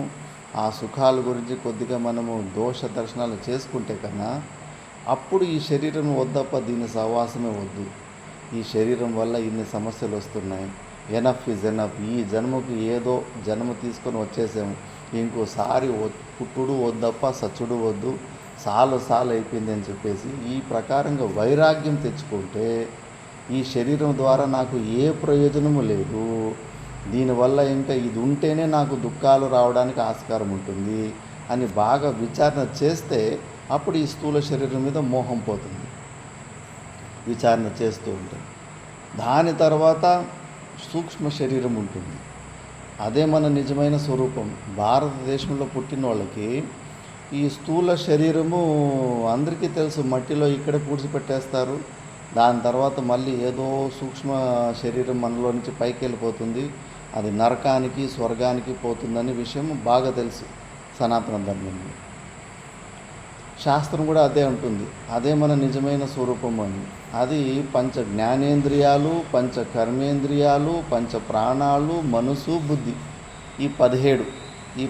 ఆ సుఖాల గురించి కొద్దిగా మనము దోష దర్శనాలు చేసుకుంటే కన్నా అప్పుడు ఈ శరీరం వద్దప్ప దీని సహవాసమే వద్దు. ఈ శరీరం వల్ల ఇన్ని సమస్యలు వస్తున్నాయి, ఎనఫ్ ఈజ్ ఎనఫ్. ఈ జన్మకు ఏదో జన్మ తీసుకొని వచ్చేసాము, ఇంకోసారి పుట్టుడు వద్దప్ప సచ్చుడు వద్దు, సాలు అయిపోయింది అని చెప్పేసి ఈ ప్రకారంగా వైరాగ్యం తెచ్చుకుంటే ఈ శరీరం ద్వారా నాకు ఏ ప్రయోజనము లేదు, దీనివల్ల ఇంకా ఇది ఉంటేనే నాకు దుఃఖాలు రావడానికి ఆస్కారం ఉంటుంది అని బాగా విచారణ చేస్తే అప్పుడు ఈ స్థూల శరీరం మీద మోహం పోతుంది. విచారణ చేస్తూ ఉంటాం. దాని తర్వాత సూక్ష్మ శరీరం ఉంటుంది, అదే మన నిజమైన స్వరూపం. భారతదేశంలో పుట్టిన వాళ్ళకి ఈ స్థూల శరీరము అందరికీ తెలుసు, మట్టిలో ఇక్కడే పూడ్చిపెట్టేస్తారు. దాని తర్వాత మళ్ళీ ఏదో సూక్ష్మ శరీరం మనలో నుంచి పైకి వెళ్ళిపోతుంది, అది నరకానికి స్వర్గానికి పోతుందనే విషయం బాగా తెలుసు సనాతన ధర్మంలో. శాస్త్రం కూడా అదే ఉంటుంది, అదే మన నిజమైన స్వరూపం అని. అది పంచ జ్ఞానేంద్రియాలు, పంచ కర్మేంద్రియాలు, పంచ ప్రాణాలు, మనసు, బుద్ధి, ఈ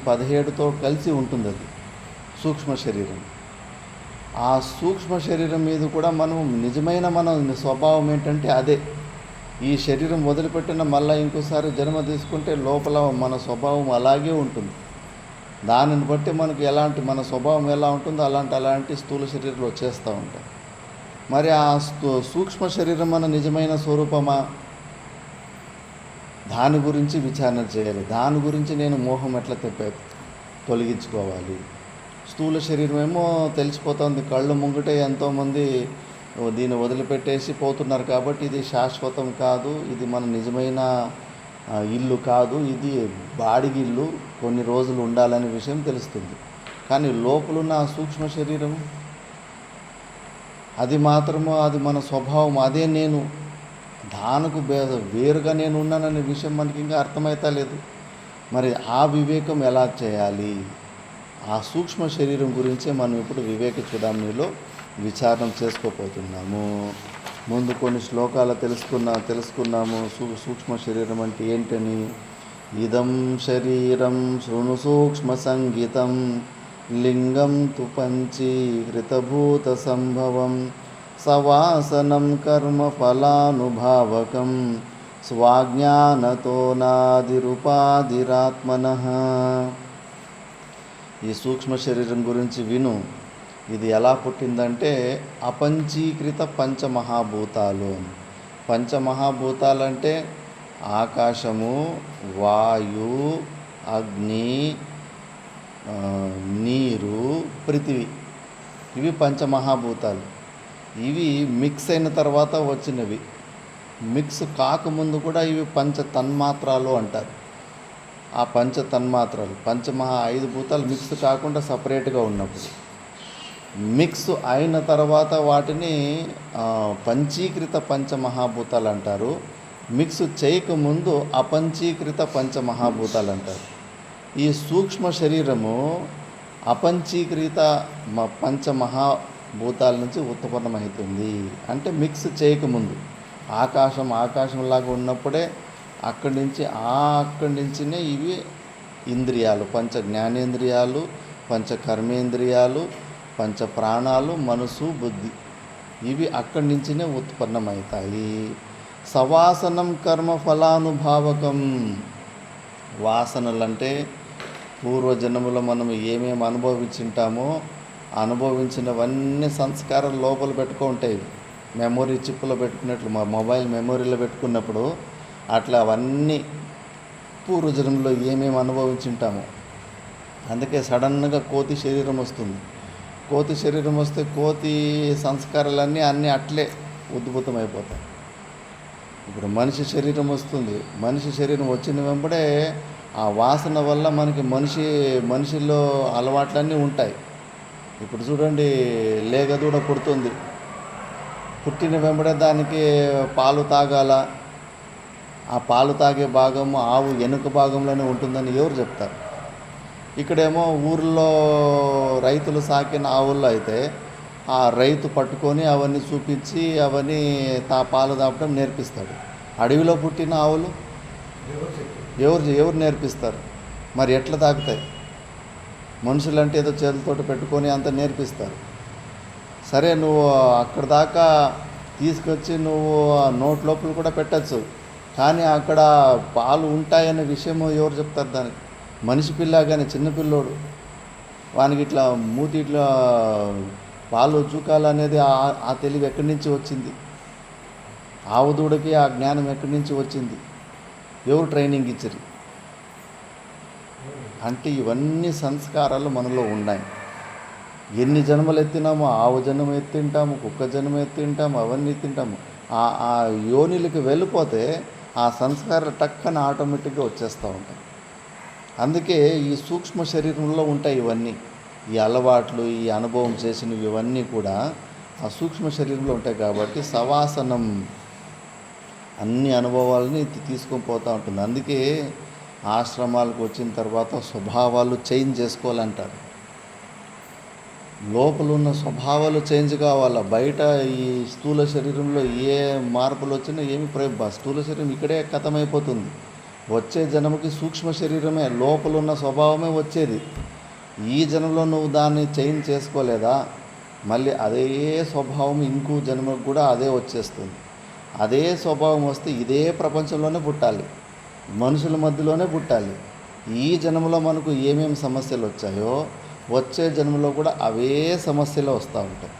17తో కలిసి ఉంటుంది అది సూక్ష్మ శరీరం. ఆ సూక్ష్మ శరీరం మీద కూడా మనం నిజమైన మన స్వభావం ఏంటంటే అదే. ఈ శరీరం వదిలిపెట్టిన మళ్ళీ ఇంకోసారి జన్మ తీసుకుంటే లోపల మన స్వభావం అలాగే ఉంటుంది. దానిని బట్టి మనకు ఎలాంటి మన స్వభావం ఎలా ఉంటుందో అలాంటి స్థూల శరీరాలు వచ్చేస్తూ ఉంటాయి. మరి ఆ సూక్ష్మ శరీరం మన నిజమైన స్వరూపమా? దాని గురించి విచారణ చేయాలి. దాని గురించి నేను మోహం ఎట్లా తొలగించుకోవాలి? స్థూల శరీరం ఏమో తెలిసిపోతుంది, కళ్ళు ముంగిటే ఎంతోమంది దీన్ని వదిలిపెట్టేసి పోతున్నారు. కాబట్టి ఇది శాశ్వతం కాదు, ఇది మన నిజమైన ఇల్లు కాదు, ఇది బాడిగి ఇల్లు, కొన్ని రోజులు ఉండాలనే విషయం తెలుస్తుంది. కానీ లోపలున్న ఆ సూక్ష్మ శరీరం అది మాత్రము అది మన స్వభావం, అదే నేను, దానికి వేరుగా నేను ఉన్నాననే విషయం మనకి ఇంకా అర్థమవుతా లేదు. మరి ఆ వివేకం ఎలా చేయాలి? ఆ సూక్ష్మ శరీరం గురించే మనం ఇప్పుడు వివేక చూడామణిలో విచారణ చేసుకోపోతున్నాము. ముందు కొన్ని శ్లోకాలు తెలుసుకున్నాము సూక్ష్మ శరీరం అంటే ఏంటని. ఇదం శరీరం శృణు సూక్ష్మ సంగీతం లింగం తు పంచీకృతభూత సంభవం సవాసనం కర్మ ఫలానుభావకం స్వాజ్ఞానతో నాదిరుపాధిరాత్మనః. ఈ సూక్ష్మ శరీరం గురించి విను. ఇది ఎలా పుట్టిందంటే అపంచీకృత పంచమహాభూతాలు. పంచమహాభూతాలంటే ఆకాశము, వాయు, అగ్ని, నీరు, పృథివీ. ఇవి పంచమహాభూతాలు. ఇవి మిక్స్ అయిన తర్వాత వచ్చినవి. మిక్స్ కాకముందు కూడా ఇవి పంచ తన్మాత్రాలు అంటారు. ఆ పంచ తన్మాత్రలు 5 భూతాలు మిక్స్ కాకుండా సపరేట్గా ఉన్నప్పుడు, మిక్స్ అయిన తర్వాత వాటిని పంచీకృత పంచమహాభూతాలు అంటారు. మిక్స్ చేయకముందు అపంచీకృత పంచమహాభూతాలు అంటారు. ఈ సూక్ష్మ శరీరము అపంచీకృత పంచమహాభూతాల నుంచి ఉత్పన్నమవుతుంది. అంటే మిక్స్ చేయకముందు ఆకాశంలాగా ఉన్నప్పుడే అక్కడి నుంచినే ఇవి ఇంద్రియాలు, పంచ జ్ఞానేంద్రియాలు, పంచ కర్మేంద్రియాలు, పంచ ప్రాణాలు, మనసు, బుద్ధి, ఇవి అక్కడి నుంచినే ఉత్పన్నమవుతాయి. సవాసనం కర్మ ఫలానుభావకం. వాసనలంటే పూర్వజన్మలో మనం ఏమేమి అనుభవించినవన్నీ సంస్కారం లోపల పెట్టుకుంటాయి. మెమొరీ చిప్లో పెట్టుకున్నట్లు, మా మొబైల్ మెమొరీలో పెట్టుకున్నప్పుడు అట్లా అవన్నీ పూర్వజన్మలో ఏమేమి అనుభవించుంటామో. అందుకే సడన్గా కోతి శరీరం వస్తుంది. కోతి శరీరం వస్తే కోతి సంస్కారాలన్నీ అట్లే ఉద్భుతమైపోతాయి. ఇప్పుడు మనిషి శరీరం వస్తుంది. మనిషి శరీరం వచ్చిన వెంబడే ఆ వాసన వల్ల మనకి మనిషిలో అలవాట్లన్నీ ఉంటాయి. ఇప్పుడు చూడండి, లేగదూడ పుడుతుంది. పుట్టిన వెంబడే దానికి పాలు తాగాల. ఆ పాలు తాగే భాగము ఆవు వెనుక భాగంలోనే ఉంటుందని ఎవరు చెప్తారు? ఇక్కడేమో ఊర్లో రైతులు సాకిన ఆవుల్లో అయితే ఆ రైతు పట్టుకొని అవన్నీ చూపించి అవన్నీ పాలు తాపడం నేర్పిస్తాడు. అడవిలో పుట్టిన ఆవులు ఎవరు నేర్పిస్తారు? మరి ఎట్లా తాగుతాయి? మనుషులంటే ఏదో చేతులతోటి పెట్టుకొని అంత నేర్పిస్తారు. సరే, నువ్వు అక్కడ దాకా తీసుకొచ్చి నువ్వు నోట్ లోపల కూడా పెట్టచ్చు, కానీ అక్కడ పాలు ఉంటాయనే విషయం ఎవరు చెప్తారు దానికి? మనిషి పిల్ల కానీ చిన్నపిల్లోడు వానికి ఇట్లా మూతి ఇట్లా పాలు చూకాలనేది ఆ తెలివి ఎక్కడి నుంచి వచ్చింది? ఆవు దూడకి ఆ జ్ఞానం ఎక్కడి నుంచి వచ్చింది? ఎవరు ట్రైనింగ్ ఇచ్చారు? అంటే ఇవన్నీ సంస్కారాలు మనలో ఉన్నాయి. ఎన్ని జన్మలు ఎత్తినామో, ఆవు జన్మ ఎత్తింటాము, కుక్క జన్మ ఎత్తింటాము, అవన్నీ తింటాము. ఆ యోనిలకు వెళ్ళిపోతే ఆ సంస్కారాలు టక్కన ఆటోమేటిక్గా వచ్చేస్తూ ఉంటాయి. అందుకే ఈ సూక్ష్మ శరీరంలో ఉంటాయి ఇవన్నీ. ఈ అలవాట్లు, ఈ అనుభవం చేసినవి ఇవన్నీ కూడా ఆ సూక్ష్మ శరీరంలో ఉంటాయి. కాబట్టి సవాసనం అన్ని అనుభవాలని తీసుకొని పోతూ ఉంటుంది. అందుకే ఆశ్రమాలకు వచ్చిన తర్వాత స్వభావాలు చేంజ్ చేసుకోవాలంటారు. లోపల ఉన్న స్వభావాలు చేంజ్ కావాలా. బయట ఈ స్థూల శరీరంలో ఏ మార్పులు వచ్చినా ఏమి స్థూల శరీరం ఇక్కడే ఖతమైపోతుంది. వచ్చే జన్మకి సూక్ష్మ శరీరమే, లోపల ఉన్న స్వభావమే వచ్చేది. ఈ జన్మలో నువ్వు దాన్ని చేంజ్ చేసుకోలేదా, మళ్ళీ అదే స్వభావం ఇంకో జన్మకు కూడా అదే వచ్చేస్తుంది. అదే స్వభావం వస్తే ఇదే ప్రపంచంలోనే పుట్టాలి, మనుషుల మధ్యలోనే పుట్టాలి. ఈ జన్మలో మనకు ఏమేమి సమస్యలు వచ్చాయో వచ్చే జన్మలో కూడా అవే సమస్యలు వస్తూ ఉంటాయి.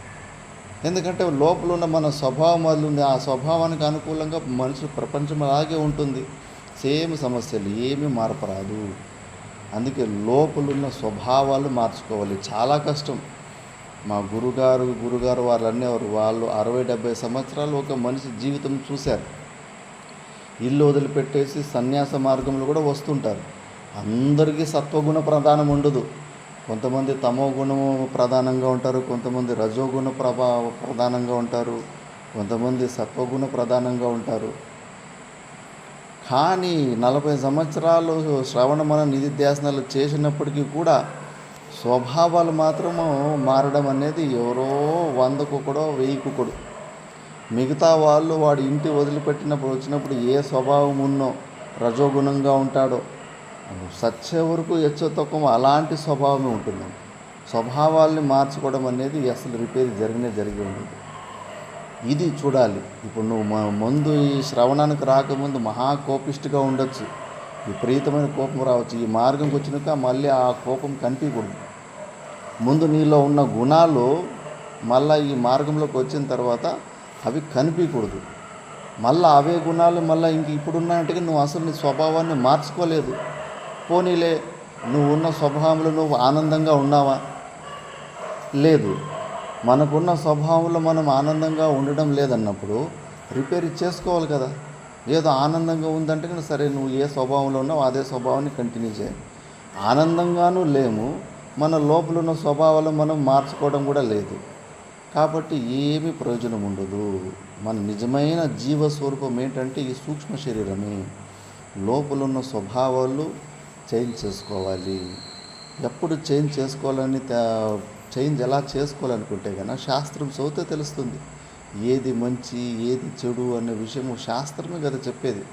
ఎందుకంటే లోపల ఉన్న మన స్వభావం అది ఉంది. ఆ స్వభావానికి అనుకూలంగా మనుషులు ప్రపంచం అలాగే ఉంటుంది. సేమ్ సమస్యలు, ఏమీ మార్పు రాదు. అందుకే లోపలున్న స్వభావాలు మార్చుకోవాలి. చాలా కష్టం. మా గురుగారు వాళ్ళు అనేవారు, వాళ్ళు 60-70 సంవత్సరాలు ఒక మనిషి జీవితం చూశారు. ఇల్లు వదిలిపెట్టేసి సన్యాస మార్గంలో కూడా వస్తుంటారు. అందరికీ సత్వగుణ ప్రధానం ఉండదు. కొంతమంది తమో గుణము ప్రధానంగా ఉంటారు, కొంతమంది రజోగుణ ప్రధానంగా ఉంటారు, కొంతమంది సత్వగుణ ప్రధానంగా ఉంటారు. కానీ 40 సంవత్సరాలు శ్రవణ మన నిధిధ్యాసనాలు చేసినప్పటికీ కూడా స్వభావాలు మాత్రము మారడం అనేది ఎవరో 100కొకడో 1000కొకడు. మిగతా వాళ్ళు వాడి ఇంటి వదిలిపెట్టినప్పుడు వచ్చినప్పుడు ఏ స్వభావం ఉన్నో రజోగుణంగా ఉంటాడో సచ్చే వరకు హెచ్చో తక్కువ అలాంటి స్వభావమే ఉంటుంది. స్వభావాల్ని మార్చుకోవడం అనేది అసలు రిపేర్ జరిగి ఉండదు. ఇది చూడాలి. ఇప్పుడు నువ్వు ముందు ఈ శ్రవణానికి రాకముందు మహా కోపిష్టిగా ఉండొచ్చు, విపరీతమైన కోపం రావచ్చు. ఈ మార్గంకి వచ్చినాక మళ్ళీ ఆ కోపం కనిపించకూడదు. ముందు నీలో ఉన్న గుణాలు మళ్ళీ ఈ మార్గంలోకి వచ్చిన తర్వాత అవి కనిపించకూడదు. మళ్ళీ అవే గుణాలు మళ్ళీ ఇంక ఇప్పుడున్నాయంటే నువ్వు అసలు నీ స్వభావాన్ని మార్చుకోలేదు. పోనీలే, నువ్వు ఉన్న స్వభావంలో నువ్వు ఆనందంగా ఉన్నావా? లేదు. మనకున్న స్వభావంలో మనం ఆనందంగా ఉండడం లేదన్నప్పుడు రిపేర్ చేసుకోవాలి కదా. ఏదో ఆనందంగా ఉందంటే సరే, నువ్వు ఏ స్వభావంలో ఉన్నావు అదే స్వభావాన్ని కంటిన్యూ చేయాలి. ఆనందంగానూ లేము, మన లోపల ఉన్న స్వభావాలు మనం మార్చుకోవడం కూడా లేదు. కాబట్టి ఏమీ ప్రయోజనం ఉండదు. మన నిజమైన జీవస్వరూపం ఏంటంటే ఈ సూక్ష్మ శరీరమే. లోపల ఉన్న స్వభావాలు చేంజ్ చేసుకోవాలి. ఎప్పుడు చేంజ్ చేసుకోవాలని చేంజ్ ఎలా చేసుకోవాలనుకుంటే కన్నా శాస్త్రం చదివితే తెలుస్తుంది. ఏది మంచి ఏది చెడు అనే విషయము శాస్త్రమే కదా చెప్పేది.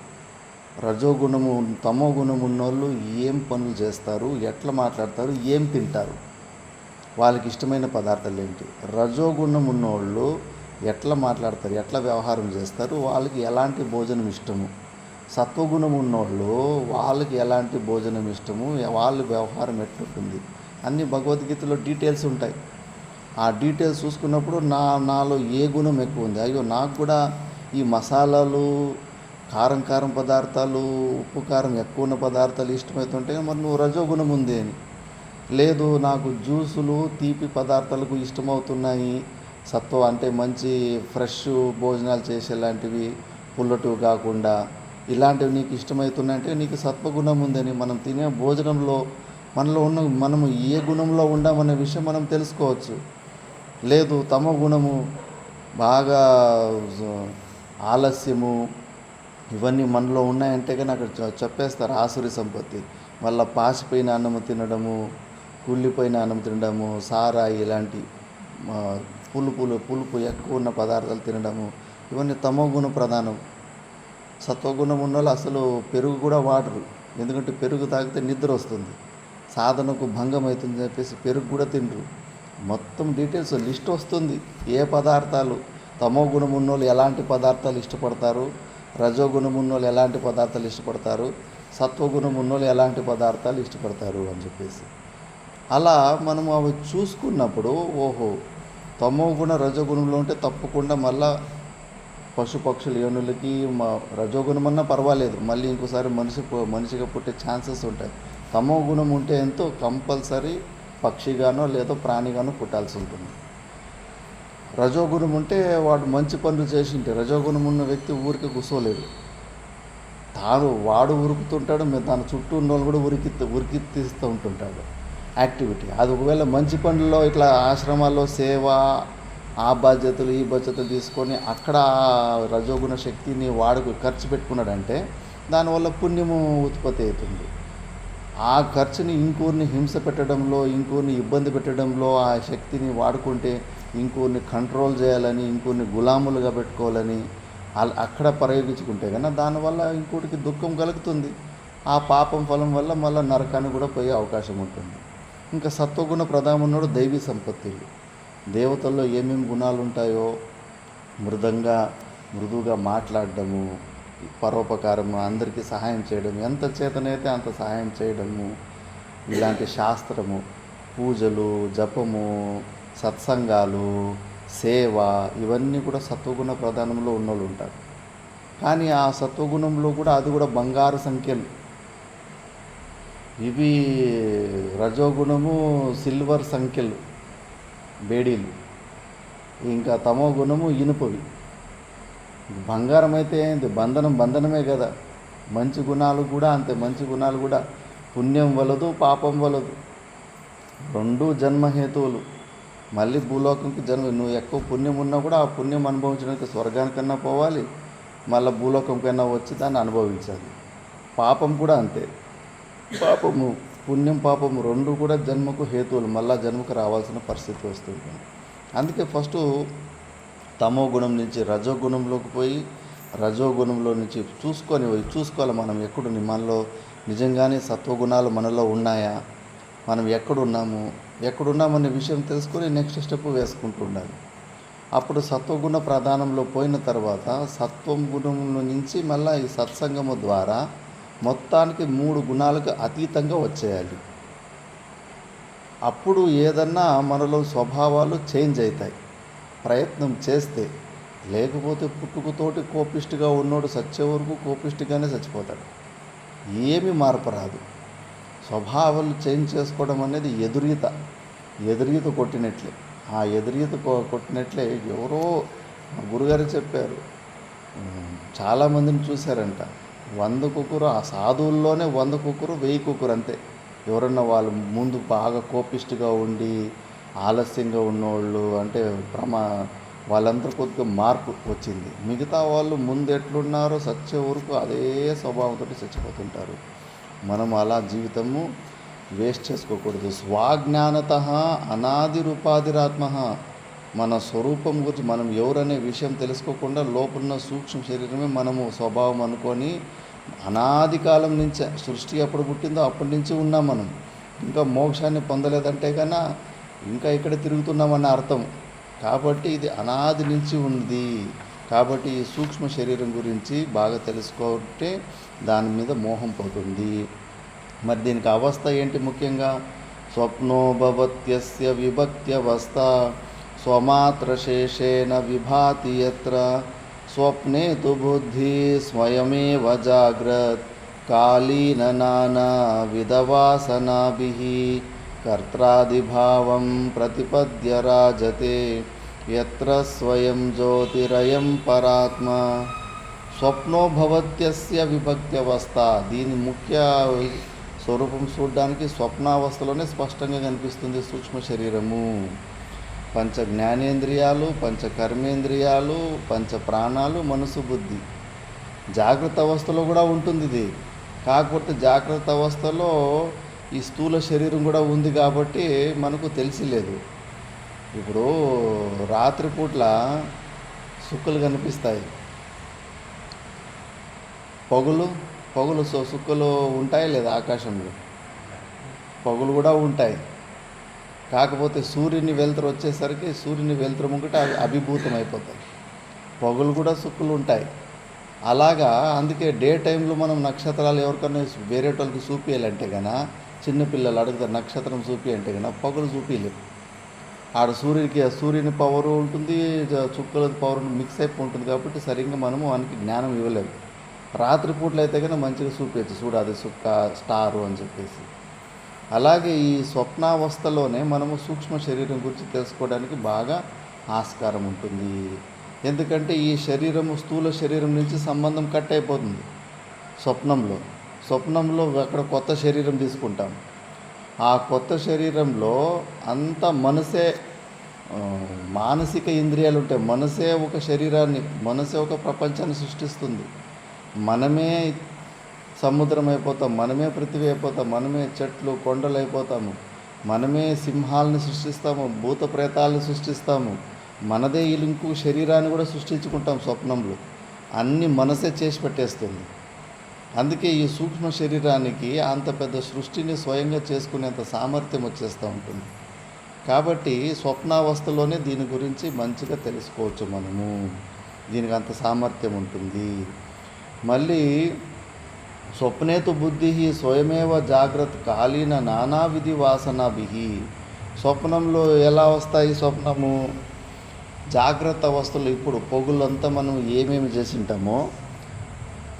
రజోగుణము తమో గుణం ఉన్నోళ్ళు ఏం పనులు చేస్తారు, ఎట్లా మాట్లాడతారు, ఏం తింటారు, వాళ్ళకి ఇష్టమైన పదార్థాలు ఏంటి. రజోగుణం ఉన్నోళ్ళు ఎట్లా మాట్లాడతారు, ఎట్లా వ్యవహారం చేస్తారు, వాళ్ళకి ఎలాంటి భోజనం ఇష్టము. సత్వగుణం ఉన్నోళ్ళు వాళ్ళకి ఎలాంటి భోజనం ఇష్టము, వాళ్ళ వ్యవహారం ఎట్లుంటుంది అన్నీ భగవద్గీతలో డీటెయిల్స్ ఉంటాయి. ఆ డీటెయిల్స్ చూసుకున్నప్పుడు నాలో ఏ గుణం ఎక్కువ ఉంది, అయ్యో నాకు కూడా ఈ మసాలాలు కారం పదార్థాలు ఉప్పు కారం ఎక్కువ ఉన్న పదార్థాలు ఇష్టమవుతుంటే మరి నువ్వు రజోగుణం ఉంది అని. లేదు, నాకు జ్యూసులు తీపి పదార్థాలకు ఇష్టమవుతున్నాయి, సత్వ అంటే మంచి ఫ్రెష్ భోజనాలు చేసేలాంటివి పుల్లటివి కాకుండా ఇలాంటివి నీకు ఇష్టమవుతున్నాయంటే నీకు సత్వగుణం ఉందని. మనం తినే భోజనంలో మనము ఏ గుణంలో ఉండామనే విషయం మనం తెలుసుకోవచ్చు. లేదు, తమో గుణము బాగా ఆలస్యము ఇవన్నీ మనలో ఉన్నాయంటే కానీ అక్కడ చెప్పేస్తారు ఆసురి సంపత్తి. మళ్ళీ పాసిపోయిన అన్నం తినడము, కుళ్ళిపోయిన అన్నం తినడము, సారాయి ఇలాంటి పులుపు ఎక్కువ ఉన్న పదార్థాలు తినడము, ఇవన్నీ తమో గుణ ప్రధానం. సత్వగుణం ఉన్న వాళ్ళు అసలు పెరుగు కూడా వాడరు. ఎందుకంటే పెరుగు తాగితే నిద్ర వస్తుంది, సాధనకు భంగం అవుతుంది చెప్పేసి పెరుగు కూడా తినరు. మొత్తం డీటెయిల్స్ లిస్ట్ వస్తుంది. ఏ పదార్థాలు తమో గుణం ఉన్నోళ్ళు ఎలాంటి పదార్థాలు ఇష్టపడతారు, రజోగుణం ఉన్నోళ్ళు ఎలాంటి పదార్థాలు ఇష్టపడతారు, సత్వగుణం ఉన్నోళ్ళు ఎలాంటి పదార్థాలు ఇష్టపడతారు అని చెప్పేసి. అలా మనం అవి చూసుకున్నప్పుడు ఓహో తమో గుణ రజోగుణంలో ఉంటే తప్పకుండా మళ్ళా పశుపక్షుల యోనులకి రజోగుణం అన్నా పర్వాలేదు, మళ్ళీ ఇంకోసారి మనిషిగా పుట్టే ఛాన్సెస్ ఉంటాయి. తమో గుణం ఉంటే ఎంతో కంపల్సరీ పక్షిగానో లేదో ప్రాణిగానో పుట్టాల్సి ఉంటుంది. రజోగుణం ఉంటే వాడు మంచి పనులు చేసింటే, రజోగుణం ఉన్న వ్యక్తి ఊరికి కూర్చోలేడు. వాడు ఉరుకుతుంటాడు, తన చుట్టూ ఉన్న వాళ్ళు కూడా ఉరికిత్తీస్తూ ఉంటుంటాడు యాక్టివిటీ. అది ఒకవేళ మంచి పనుల్లో ఇట్లా ఆశ్రమాల్లో సేవ ఆ బాధ్యతలు ఈ బాధ్యతలు తీసుకొని అక్కడ రజోగుణ శక్తిని వాడుకు ఖర్చు పెట్టుకున్నాడంటే దానివల్ల పుణ్యము ఉత్పత్తి అవుతుంది. ఆ ఖర్చుని ఇంకోరిని హింస పెట్టడంలో, ఇంకోరిని ఇబ్బంది పెట్టడంలో ఆ శక్తిని వాడుకుంటే ఇంకోరిని కంట్రోల్ చేయాలని, ఇంకోరిని గులాములుగా పెట్టుకోవాలని అక్కడ ప్రయోగించుకుంటే కన్నా దానివల్ల ఇంకోటికి దుఃఖం కలుగుతుంది. ఆ పాపం ఫలం వల్ల మళ్ళీ నరకానికి కూడా పోయే అవకాశం ఉంటుంది. ఇంకా సత్వగుణ ప్రధానమున్నాడు దైవీ సంపత్తులు. దేవతల్లో ఏమేమి గుణాలు ఉంటాయో మృదువుగా మాట్లాడడము, పరోపకారము, అందరికీ సహాయం చేయడం, ఎంత చేతనైతే అంత సహాయం చేయడము, ఇలాంటి శాస్త్రము, పూజలు, జపము, సత్సంగాలు, సేవ, ఇవన్నీ కూడా సత్వగుణ ప్రధానంలో ఉన్నోళ్ళు ఉంటారు. కానీ ఆ సత్వగుణంలో కూడా అది కూడా బంగారు సంఖ్యలు. ఇవి రజోగుణము సిల్వర్ సంఖ్యలు, బేడీలు. ఇంకా తమో గుణము ఇనుపవి. బంగారం అయితే ఏంది, బంధనమే కదా. మంచి గుణాలు కూడా అంతే. మంచి గుణాలు కూడా పుణ్యం వలదు, పాపం వలదు, రెండూ జన్మహేతువులు. మళ్ళీ భూలోకంకి జన్మ, నువ్వు ఎక్కువ పుణ్యం ఉన్నా కూడా ఆ పుణ్యం అనుభవించడానికి స్వర్గానికన్నా పోవాలి, మళ్ళీ భూలోకం కన్నా వచ్చి దాన్ని అనుభవించాలి. పాపం కూడా అంతే. పాపము, పుణ్యం, పాపము రెండు కూడా జన్మకు హేతువులు, మళ్ళీ జన్మకు రావాల్సిన పరిస్థితి వస్తుంది. అందుకే ఫస్ట్ తమో గుణం నుంచి రజోగుణంలోకి పోయి, రజోగుణంలో నుంచి చూసుకోవాలి మనం మనలో నిజంగానే సత్వగుణాలు మనలో ఉన్నాయా, మనం ఎక్కడున్నామనే విషయం తెలుసుకొని నెక్స్ట్ స్టెప్ వేసుకుంటూ ఉండాలి. అప్పుడు సత్వగుణ ప్రధానంలో పోయిన తర్వాత సత్వం గుణంలో నుంచి మళ్ళీ ఈ సత్సంగము ద్వారా మొత్తానికి 3 గుణాలకు అతీతంగా వచ్చేయాలి. అప్పుడు ఏదన్నా మనలో స్వభావాలు చేంజ్ అవుతాయి ప్రయత్నం చేస్తే. లేకపోతే పుట్టుకతోటి కోపిష్టిగా ఉన్నోడు చచ్చే వరకు కోపిష్టిగానే చచ్చిపోతాడు, ఏమీ మార్పు రాదు. స్వభావాలు చేంజ్ చేసుకోవడం అనేది ఎదురీత కొట్టినట్లే. ఆ ఎదురీత కొట్టినట్లే ఎవరో గురుగారు చెప్పారు, చాలామందిని చూశారంట. 100 కుక్కరు, ఆ సాధువుల్లోనే 100 కుక్కరు, 1000 కుక్కరు అంతే. ఎవరన్నా వాళ్ళు ముందు బాగా కోపిష్టిగా ఉండి ఆలస్యంగా ఉన్నోళ్ళు అంటే వాళ్ళందరూ కొద్దిగా మార్పు వచ్చింది. మిగతా వాళ్ళు ముందు ఎట్లున్నారో చచ్చే వరకు అదే స్వభావంతో చచ్చిపోతుంటారు. మనం అలా జీవితము వేస్ట్ చేసుకోకూడదు. స్వాజ్ఞానత అనాది రూపాదిరాత్మ. మన స్వరూపం గురించి మనం ఎవరనే విషయం తెలుసుకోకుండా లోపల సూక్ష్మ శరీరమే మనము స్వభావం అనుకొని అనాది కాలం నుంచే, సృష్టి ఎప్పుడు పుట్టిందో అప్పటి నుంచి ఉన్నాం మనం. ఇంకా మోక్షాన్ని పొందలేదంటే కన్నా ఇంకా ఇక్కడ తిరుగుతున్నామన్న అర్థం. కాబట్టి ఇది అనాది నుంచి ఉంది. కాబట్టి ఈ సూక్ష్మ శరీరం గురించి బాగా తెలుసుకుంటే దాని మీద మోహం పోతుంది. మరి దీనికి అవస్థ ఏంటి? ముఖ్యంగా స్వప్నో భవత్యస్య విభక్త్యవస్థ స్వమాత్ర శేషేణ విభాతి యత్ర స్వప్నే తు బుద్ధి స్వయమేవ జాగ్రత్ కాలీన నానా విధవాసనాభిః కర్త్రాదిభావం ప్రతిపద్య రాజతే యత్ర స్వయం జ్యోతిరయం పరాత్మ. స్వప్నో భవత్యస్య విభక్త్యవస్థ. దీని ముఖ్య స్వరూపం చూడడానికి స్వప్నావస్థలోనే స్పష్టంగా కనిపిస్తుంది సూక్ష్మ శరీరము. పంచ జ్ఞానేంద్రియాలు, పంచ కర్మేంద్రియాలు, పంచ ప్రాణాలు, మనసు, బుద్ధి. జాగ్రత్త అవస్థలో కూడా ఉంటుంది ఇది. కాకపోతే జాగ్రత్త అవస్థలో ఈ స్థూల శరీరం కూడా ఉంది కాబట్టి మనకు తెలిసిలేదు. ఇప్పుడు రాత్రిపూట్ల సుక్కలు కనిపిస్తాయి, పగులు సుక్కలు ఉంటాయి లేదా ఆకాశంలో, పగులు కూడా ఉంటాయి. కాకపోతే సూర్యుని వెలుతురు వచ్చేసరికి సూర్యుని వెలుతురు ముంగట అవి అభిభూతం అయిపోతాయి. పగులు కూడా సుక్కులు ఉంటాయి. అలాగా అందుకే డే టైంలో మనం నక్షత్రాలు ఎవరికన్నా వేరేటోళ్ళకి చూపించాలంటే కన్నా, చిన్నపిల్లలు అడుగుతారు నక్షత్రం చూపి అంటే కన్నా, పగులు చూపించలేము. ఆడ సూర్యుని పవర్ ఉంటుంది, చుక్కల పవర్ మిక్స్ అయిపోయి ఉంటుంది కాబట్టి సరిగ్గా మనము వానికి జ్ఞానం ఇవ్వలేము. రాత్రిపూట్లు అయితే కన్నా మంచిగా చూపించచ్చు, చూడు అది చుక్క స్టారు అని చెప్పేసి. అలాగే ఈ స్వప్నావస్థలోనే మనము సూక్ష్మ శరీరం గురించి తెలుసుకోవడానికి బాగా ఆస్కారం ఉంటుంది. ఎందుకంటే ఈ శరీరము స్థూల శరీరం నుంచి సంబంధం కట్ అయిపోతుంది. స్వప్నంలో అక్కడ కొత్త శరీరం తీసుకుంటాం. ఆ కొత్త శరీరంలో అంతా మనసే, మానసిక ఇంద్రియాలు ఉంటాయి. మనసే ఒక శరీరాన్ని, మనసే ఒక ప్రపంచాన్ని సృష్టిస్తుంది. మనమే సముద్రం అయిపోతాం, మనమే పృథివీ అయిపోతాం, మనమే చెట్లు కొండలు అయిపోతాము, మనమే సింహాలను సృష్టిస్తాము, భూత ప్రేతాలను సృష్టిస్తాము, మనదే ఇంకో శరీరాన్ని కూడా సృష్టించుకుంటాం స్వప్నంలో. అన్నీ మనసే చేసి పెట్టేస్తుంది. అందుకే ఈ సూక్ష్మ శరీరానికి అంత పెద్ద సృష్టిని స్వయంగా చేసుకునేంత సామర్థ్యం వచ్చేస్తూ ఉంటుంది. కాబట్టి స్వప్నావస్థలోనే దీని గురించి మంచిగా తెలుసుకోవచ్చు మనము. దీనికి అంత సామర్థ్యం ఉంటుంది. మళ్ళీ స్వప్నేతు బుద్ధి స్వయమేవ జాగ్రత్త కాలీన నానావిధి వాసనాభి. స్వప్నంలో ఎలా వస్తాయి? స్వప్నము జాగ్రత్త అవస్థలు ఇప్పుడు పొగులంతా మనం ఏమేమి చేసింటామో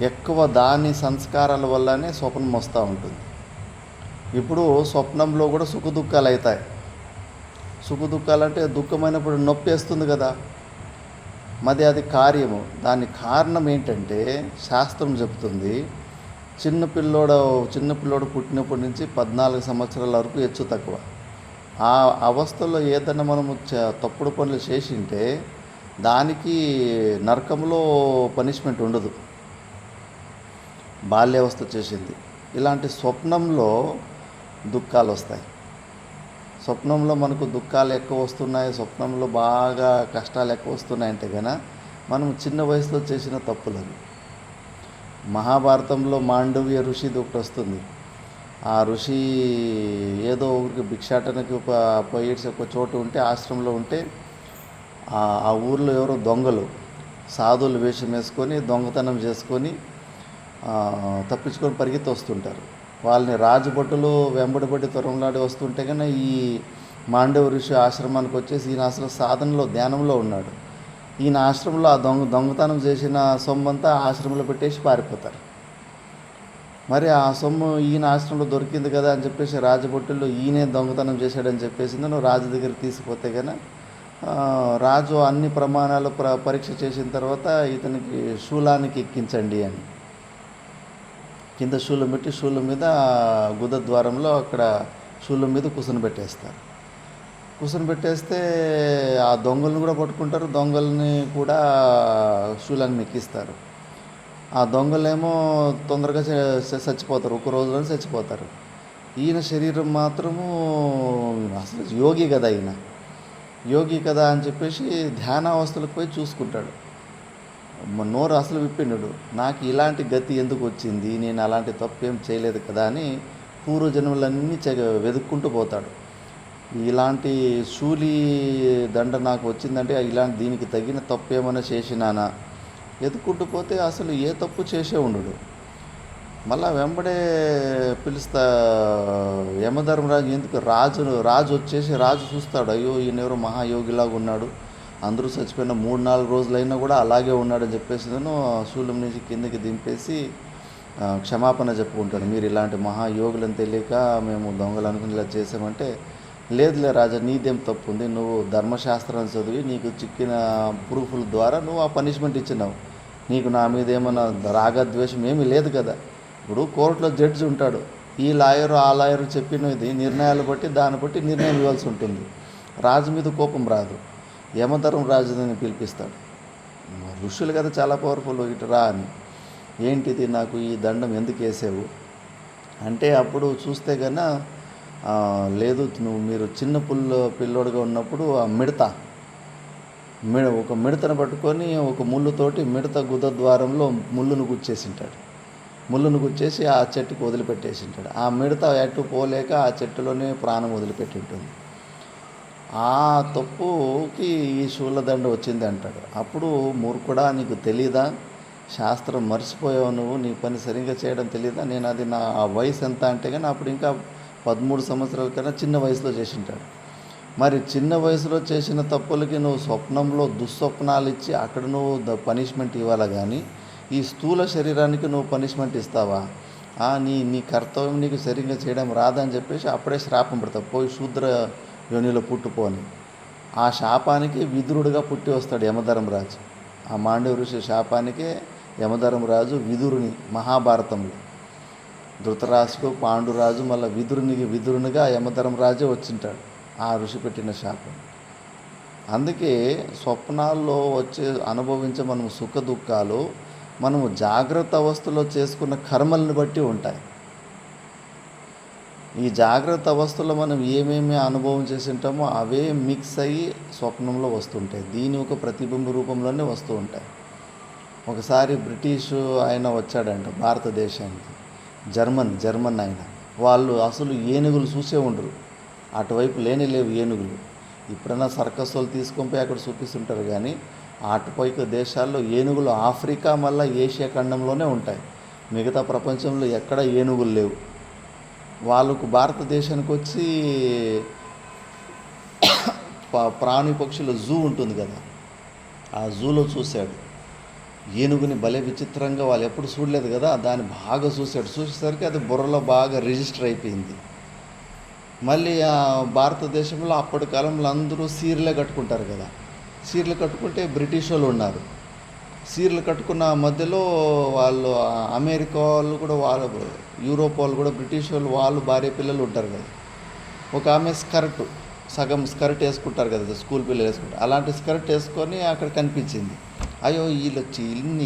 ఎక్కువ దాని సంస్కారాల వల్లనే స్వప్నం వస్తూ ఉంటుంది. ఇప్పుడు స్వప్నంలో కూడా సుఖ దుఃఖాలు అవుతాయి. సుఖ దుఃఖాలు అంటే దుఃఖమైనప్పుడు నొప్పి వేస్తుంది కదా, మరి అది కార్యము. దాని కారణం ఏంటంటే శాస్త్రం చెప్తుంది, చిన్నపిల్లోడు పుట్టినప్పటి నుంచి 14 సంవత్సరాల వరకు హెచ్చు తక్కువ. ఆ అవస్థలో ఏదైనా మనము తప్పుడు పనులు చేసింటే దానికి నరకంలో పనిష్మెంట్ ఉండదు. బాల్యావస్థ చేసింది ఇలాంటి స్వప్నంలో దుఃఖాలు వస్తాయి. స్వప్నంలో మనకు దుఃఖాలు ఎక్కువ వస్తున్నాయి, స్వప్నంలో బాగా కష్టాలు ఎక్కువ వస్తున్నాయంటే కనుక మనం చిన్న వయసులో చేసిన తప్పులు. మహాభారతంలో మాండవ్య ఋషిది ఒకటి వస్తుంది. ఆ ఋషి ఏదో ఊరికి భిక్షాటనకి పోయేసి ఒక చోటు ఉంటే, ఆశ్రమంలో ఉంటే ఆ ఊర్లో ఎవరో దొంగలు సాధువులు వేషం వేసుకొని దొంగతనం చేసుకొని తప్పించుకొని పరిగెత్తి వస్తుంటారు. వాళ్ళని రాజభటులు వెంబడిపడి త్వరంలాడి వస్తుంటే కన్నా ఈ మాండవ ఋషి ఆశ్రమానికి వచ్చేసి ఈయన అసలు సాధనలో ధ్యానంలో ఉన్నాడు. ఈయన ఆశ్రమంలో ఆ దొంగతనం చేసిన సొమ్మంతా ఆశ్రమంలో పెట్టేసి పారిపోతారు. మరి ఆ సొమ్ము ఈయన ఆశ్రమంలో దొరికింది కదా అని చెప్పేసి రాజభటులు ఈయనే దొంగతనం చేశాడని చెప్పేసి నువ్వు రాజు దగ్గరికి తీసుకుపోతే కనుక రాజు అన్ని ప్రమాణాలు పరీక్ష చేసిన తర్వాత ఇతనికి శూలానికి ఎక్కించండి అని కింద శూలం పెట్టి శూలం మీద గుదద్వారంలో అక్కడ శూలం మీద కూర్చొని పెట్టేస్తే ఆ దొంగలను కూడా పట్టుకుంటారు, దొంగల్ని కూడా శూలాన్ని ఎక్కిస్తారు. ఆ దొంగలేమో తొందరగా చచ్చిపోతారు, ఒక రోజులోనే చచ్చిపోతారు. ఈయన శరీరం మాత్రము అసలు యోగి కదా అని చెప్పేసి ధ్యానావస్థలకు పోయి చూసుకుంటాడు. నోరు అసలు విప్పిండు, నాకు ఇలాంటి గతి ఎందుకు వచ్చింది, నేను అలాంటి తప్పు ఏం చేయలేదు కదా అని పూర్వజన్మలన్నీ వెతుక్కుంటూ పోతాడు. ఇలాంటి శూలి దండ నాకు వచ్చిందంటే దీనికి తగిన తప్పు ఏమైనా చేసినానా వెతుక్కుంటూ పోతే అసలు ఏ తప్పు చేసే ఉండడు. మళ్ళా వెంబడే పిలుస్తా యమధర్మరాజు ఎందుకు రాజు వచ్చేసి రాజు చూస్తాడు, అయ్యో ఈయన ఎవరో మహాయోగిలాగా ఉన్నాడు, అందరూ చచ్చిపోయిన 3-4 రోజులైనా కూడా అలాగే ఉన్నాడని చెప్పేసి శూలం నుంచి కిందకి దింపేసి క్షమాపణ చెప్పుకుంటాడు. మీరు ఇలాంటి మహాయోగులని తెలియక మేము దొంగలు అనుకుని ఇలా చేసామంటే, లేదులే రాజా నీదేం తప్పు ఉంది, నువ్వు ధర్మశాస్త్రాన్ని చదివి నీకు చిక్కిన ప్రూఫ్ల ద్వారా నువ్వు ఆ పనిష్మెంట్ ఇచ్చినావు, నీకు నా మీద ఏమైనా రాగద్వేషం ఏమీ లేదు కదా. ఇప్పుడు కోర్టులో జడ్జి ఉంటాడు, ఈ లాయరు ఆ లాయరు చెప్పినది నిర్ణయాలు బట్టి దాన్ని బట్టి నిర్ణయం ఇవ్వాల్సి ఉంటుంది. రాజు మీద కోపం రాదు, యమధర్మరాజుని పిలిపిస్తాడు. ఋషులు కదా చాలా పవర్ఫుల్, ఇటు రా అని, ఏంటిది నాకు ఈ దండం ఎందుకు వేసావు అంటే అప్పుడు చూస్తే కన్నా లేదు మీరు చిన్న పిల్లోడుగా ఉన్నప్పుడు ఆ ఒక మిడతను పట్టుకొని ఒక ముళ్ళుతోటి మిడత గుదద్వారంలో ముళ్ళును గుచ్చేసి ఆ చెట్టుకు వదిలిపెట్టేసింటాడు. ఆ మిడత ఎటు పోలేక ఆ చెట్టులోనే ప్రాణం వదిలిపెట్టి ఉంటుంది. ఆ తప్పుకి ఈ శూలదండ వచ్చింది అంటాడు. అప్పుడు మూర్ఖుడా, నీకు తెలీదా, శాస్త్రం మర్చిపోయావు, నువ్వు నీ పని సరిగ్గా చేయడం తెలీదా, నేను అది నా వయసు ఎంత అంటే కానీ అప్పుడు ఇంకా 13 సంవత్సరాల కన్నా చిన్న వయసులో చేసింటాడు. మరి చిన్న వయసులో చేసిన తప్పులకి నువ్వు స్వప్నంలో దుస్వప్నాలు ఇచ్చి అక్కడ నువ్వు పనిష్మెంట్ ఇవ్వాలి, కానీ ఈ స్థూల శరీరానికి నువ్వు పనిష్మెంట్ ఇస్తావా? నీ కర్తవ్యం నీకు సరిగ్గా చేయడం రాదని చెప్పేసి అప్పుడే శాపం పెడతావు, పోయి శూద్ర యోనిలో పుట్టుపోని. ఆ శాపానికి విదురుడుగా పుట్టి వస్తాడు యమధర్మరాజు. ఆ మాండవ ఋషి శాపానికే యమధర్మరాజు విదురుని మహాభారతంలో ధృతరాష్ట్రుడు పాండురాజు మళ్ళీ విదురునిగా యమధర్మరాజే వచ్చింటాడు ఆ ఋషి పెట్టిన శాపం. అందుకే స్వప్నాల్లో అనుభవించే మనం సుఖ దుఃఖాలు మనము జాగ్రత్త అవస్థలో చేసుకున్న కర్మలను బట్టి ఉంటాయి. ఈ జాగ్రత్త అవస్థలో మనం ఏమేమి అనుభవం చేసి ఉంటామో అవే మిక్స్ అయ్యి స్వప్నంలో వస్తుంటాయి. దీని ఒక ప్రతిబింబ రూపంలోనే వస్తూ ఉంటాయి. ఒకసారి బ్రిటిషు ఆయన వచ్చాడంట భారతదేశానికి, జర్మన్ ఆయన. వాళ్ళు అసలు ఏనుగులు చూసే ఉండరు, అటువైపు లేవు ఏనుగులు. ఇప్పుడైనా సర్కస్ వాళ్ళు తీసుకొని పోయి అక్కడ చూపిస్తుంటారు, కానీ అటుపైకి దేశాల్లో ఏనుగులు ఆఫ్రికా మళ్ళీ ఏషియా ఖండంలోనే ఉంటాయి. మిగతా ప్రపంచంలో ఎక్కడ ఏనుగులు లేవు. వాళ్ళకు భారతదేశానికి వచ్చి ప్రాణి పక్షుల జూ ఉంటుంది కదా, ఆ జూలో చూశాడు ఏనుగుని భలే విచిత్రంగా. వాళ్ళు ఎప్పుడు చూడలేదు కదా, దాన్ని బాగా చూశాడు. చూసేసరికి అది బుర్రలో బాగా రిజిస్టర్ అయిపోయింది. మళ్ళీ ఆ భారతదేశంలో అప్పటి కాలంలో అందరూ సీరలే కట్టుకుంటారు కదా, సీరలు కట్టుకుంటే బ్రిటిష్ వాళ్ళు ఉన్నారు. సీరలు కట్టుకున్న మధ్యలో వాళ్ళు అమెరికా వాళ్ళు కూడా, వాళ్ళు యూరోప్ వాళ్ళు కూడా, బ్రిటిష్ వాళ్ళు భార్య పిల్లలు ఉంటారు కదా. ఒక ఆమె సగం స్కర్ట్ వేసుకుంటారు కదా, స్కూల్ పిల్లలు వేసుకుంటారు. అలాంటి స్కర్ట్ వేసుకొని అక్కడ కనిపించింది. అయ్యో వీళ్ళు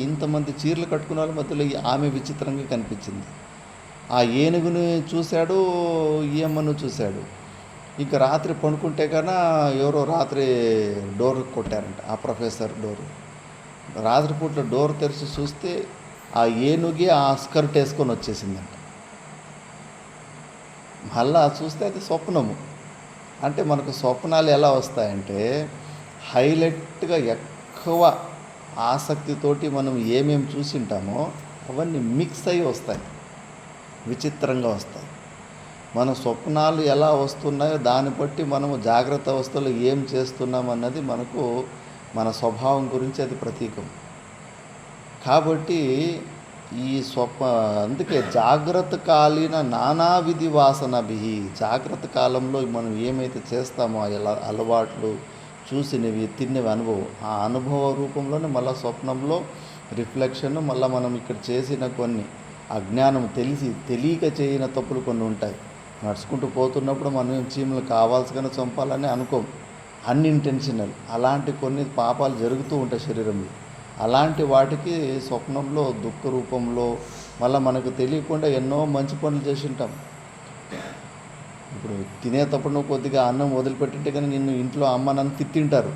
ఇంతమంది చీరలు కట్టుకున్న వాళ్ళ మధ్యలో ఆమె విచిత్రంగా కనిపించింది. ఆ ఏనుగుని చూశాడు, ఈ అమ్మను చూశాడు. ఇంకా రాత్రి పడుకుంటే కన్నా ఎవరో రాత్రి డోర్ కొట్టారంట, ఆ ప్రొఫెసర్ డోరు. రాత్రిపూట్ల డోర్ తెరిచి చూస్తే ఆ ఏనుగే ఆ స్కర్ట్ వేసుకొని వచ్చేసిందంట. మళ్ళా చూస్తే అది స్వప్నము. అంటే మనకు స్వప్నాలు ఎలా వస్తాయంటే, హైలైట్గా ఎక్కువ ఆసక్తితోటి మనం ఏమేమి చూసింటామో అవన్నీ మిక్స్ అయ్యి వస్తాయి, విచిత్రంగా వస్తాయి. మన స్వప్నాలు ఎలా వస్తున్నాయో దాన్ని బట్టి మనము జాగ్రత్త అవస్థలో ఏం చేస్తున్నాం అన్నది మనకు మన స్వభావం గురించి అది ప్రతీకం. కాబట్టి ఈ అందుకే జాగ్రత్త కాలీన నానావిధి వాసనభి, జాగ్రత్త కాలంలో మనం ఏమైతే చేస్తామో ఎలా అలవాట్లు, చూసినవి, తిన్నవి అనుభవం, ఆ అనుభవ రూపంలోనే మళ్ళీ స్వప్నంలో రిఫ్లెక్షన్. మళ్ళీ మనం ఇక్కడ చేసిన కొన్ని అజ్ఞానం, తెలియక చేయని తప్పులు కొన్ని ఉంటాయి. నడుచుకుంటూ పోతున్నప్పుడు మనం చీమలు కావాల్సిగానే చంపాలని అనుకోం, అన్ఇంటెన్షనల్. అలాంటి కొన్ని పాపాలు జరుగుతూ ఉంటాయి శరీరంలో. అలాంటి వాటికి స్వప్నంలో దుఃఖ రూపంలో మళ్ళీ మనకు తెలియకుండా ఎన్నో మంచి పనులు చేసి ఉంటాం. ఇప్పుడు తినేటప్పుడు నువ్వు కొద్దిగా అన్నం వదిలిపెట్టింటే కానీ నిన్ను ఇంట్లో అమ్మ నన్ను తిట్టింటారు,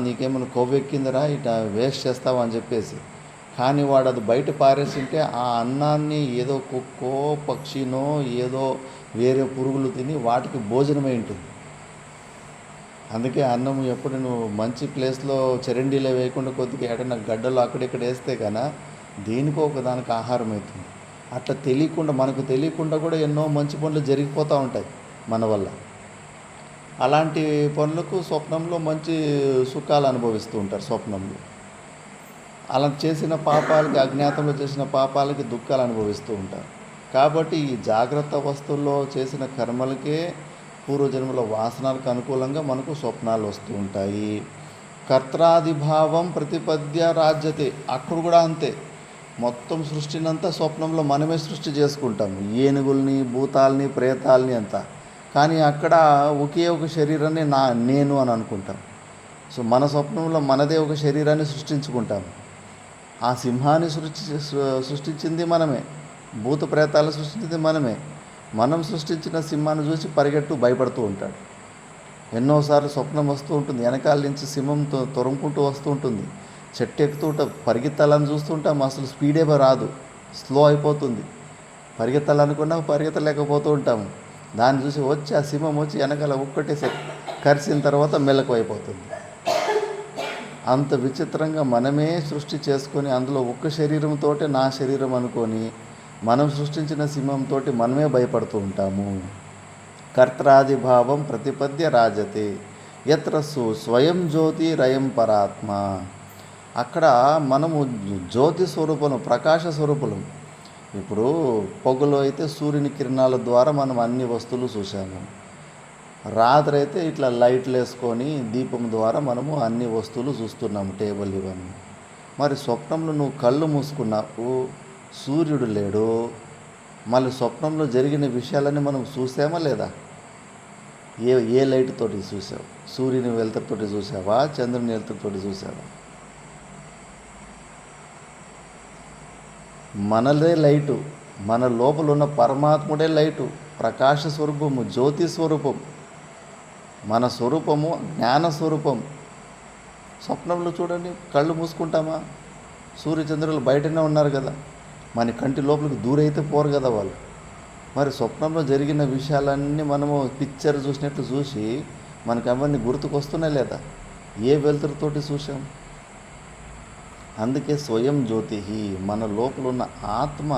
నీకేమైనా కొవ్వెక్కిందరా ఇట్లా వేస్ట్ చేస్తావా అని చెప్పేసి. కానీ వాడు అది బయట పారేసింటే ఆ అన్నాన్ని ఏదో కుక్కో పక్షినో ఏదో వేరే పురుగులు తిని వాటికి భోజనమై ఉంటుంది. అందుకే అన్నం ఎప్పుడు నువ్వు మంచి ప్లేస్లో చరండీలో వేయకుండా కొద్దిగా ఏడన్నా గడ్డలు అక్కడిక్కడ వేస్తే కన్నా దేనికో ఒకదానికి ఆహారం అవుతుంది. అట్లా తెలియకుండా, మనకు తెలియకుండా కూడా ఎన్నో మంచి పనులు జరిగిపోతూ ఉంటాయి మన వల్ల. అలాంటి పనులకు స్వప్నంలో మంచి సుఖాలు అనుభవిస్తూ ఉంటారు స్వప్నంలో. అలా చేసిన పాపాలకి, అజ్ఞాతంలో చేసిన పాపాలకి దుఃఖాలు అనుభవిస్తూ ఉంటారు. కాబట్టి ఈ జాగ్రత్త అవస్థల్లో చేసిన కర్మలకే పూర్వజన్మల వాసనలకు అనుకూలంగా మనకు స్వప్నాలు వస్తూ ఉంటాయి. కర్త్రాదిభావం ప్రతిపద్య రాజ్యతే, అక్కడ కూడా అంతే. మొత్తం సృష్టినంతా స్వప్నంలో మనమే సృష్టి చేసుకుంటాం, ఏనుగుల్ని, భూతాల్ని, ప్రేతాల్ని అంతా. కానీ అక్కడ ఒకే ఒక శరీరాన్ని నేను అని అనుకుంటాం. సో మన స్వప్నంలో మనదే ఒక శరీరాన్ని సృష్టించుకుంటాం. ఆ సింహాన్ని సృష్టించింది మనమే, భూత ప్రేతాలు సృష్టించింది మనమే. మనం సృష్టించిన సింహాన్ని చూసి పరిగెట్టు భయపడుతూ ఉంటాడు. ఎన్నోసార్లు స్వప్నం వస్తూ ఉంటుంది, వెనకాల నుంచి సింహం తొరుముకుంటూ వస్తూ ఉంటుంది. చెట్టు ఎక్కుతూ ఉంటాం, పరిగెత్తాలని చూస్తుంటాం, అసలు స్పీడే రాదు, స్లో అయిపోతుంది. పరిగెత్తాలనుకున్నా పరిగెత్తలేకపోతూ ఉంటాము. దాన్ని చూసి వచ్చి ఆ సింహం వచ్చి వెనకాల ఒక్కటేసి కరిసిన తర్వాత మెలకు అయిపోతుంది. అంత విచిత్రంగా మనమే సృష్టి చేసుకొని అందులో ఒక్క శరీరంతో నా శరీరం అనుకొని మనం సృష్టించిన సింహంతో మనమే భయపడుతూ ఉంటాము. కర్త్రాదిభావం ప్రతిపద్య రాజతే యత్ర స్వయం జ్యోతి రయం పరాత్మ. అక్కడ మనము జ్యోతి స్వరూపం, ప్రకాశ స్వరూపులం. ఇప్పుడు పొగలో అయితే సూర్యుని కిరణాల ద్వారా మనం అన్ని వస్తువులు చూసాము. రాత్రి అయితే ఇట్లా లైట్లు వేసుకొని దీపం ద్వారా మనము అన్ని వస్తువులు చూస్తున్నాము, టేబుల్ ఇవన్నీ. మరి స్వప్నంలో నువ్వు కళ్ళు మూసుకున్నావు, సూర్యుడు లేడు. మళ్ళీ స్వప్నంలో జరిగిన విషయాలన్నీ మనం చూసామా లేదా? ఏ లైట్ తోటి చూసావు? సూర్యుని వెలుతురుతోటి చూసావా, చంద్రుని వెలుతురుతోటి చూసావా? మనదే లైటు, మన లోపల ఉన్న పరమాత్ముడే లైటు, ప్రకాశ స్వరూపము, జ్యోతి స్వరూపం. మన స్వరూపము జ్ఞాన స్వరూపం. స్వప్నంలో చూడండి, కళ్ళు మూసుకుంటామా? సూర్యచంద్రులు బయటనే ఉన్నారు కదా, మన కంటి లోపలికి దూరైతే పోరు కదా వాళ్ళు. మరి స్వప్నంలో జరిగిన విషయాలన్నీ మనము పిక్చర్ చూసినట్లు చూసి మనకు అవన్నీ గుర్తుకొస్తున్నాయి లేదా? ఏ వెలుతురుతోటి చూసాం? అందుకే స్వయం జ్యోతి, మన లోపల ఉన్న ఆత్మ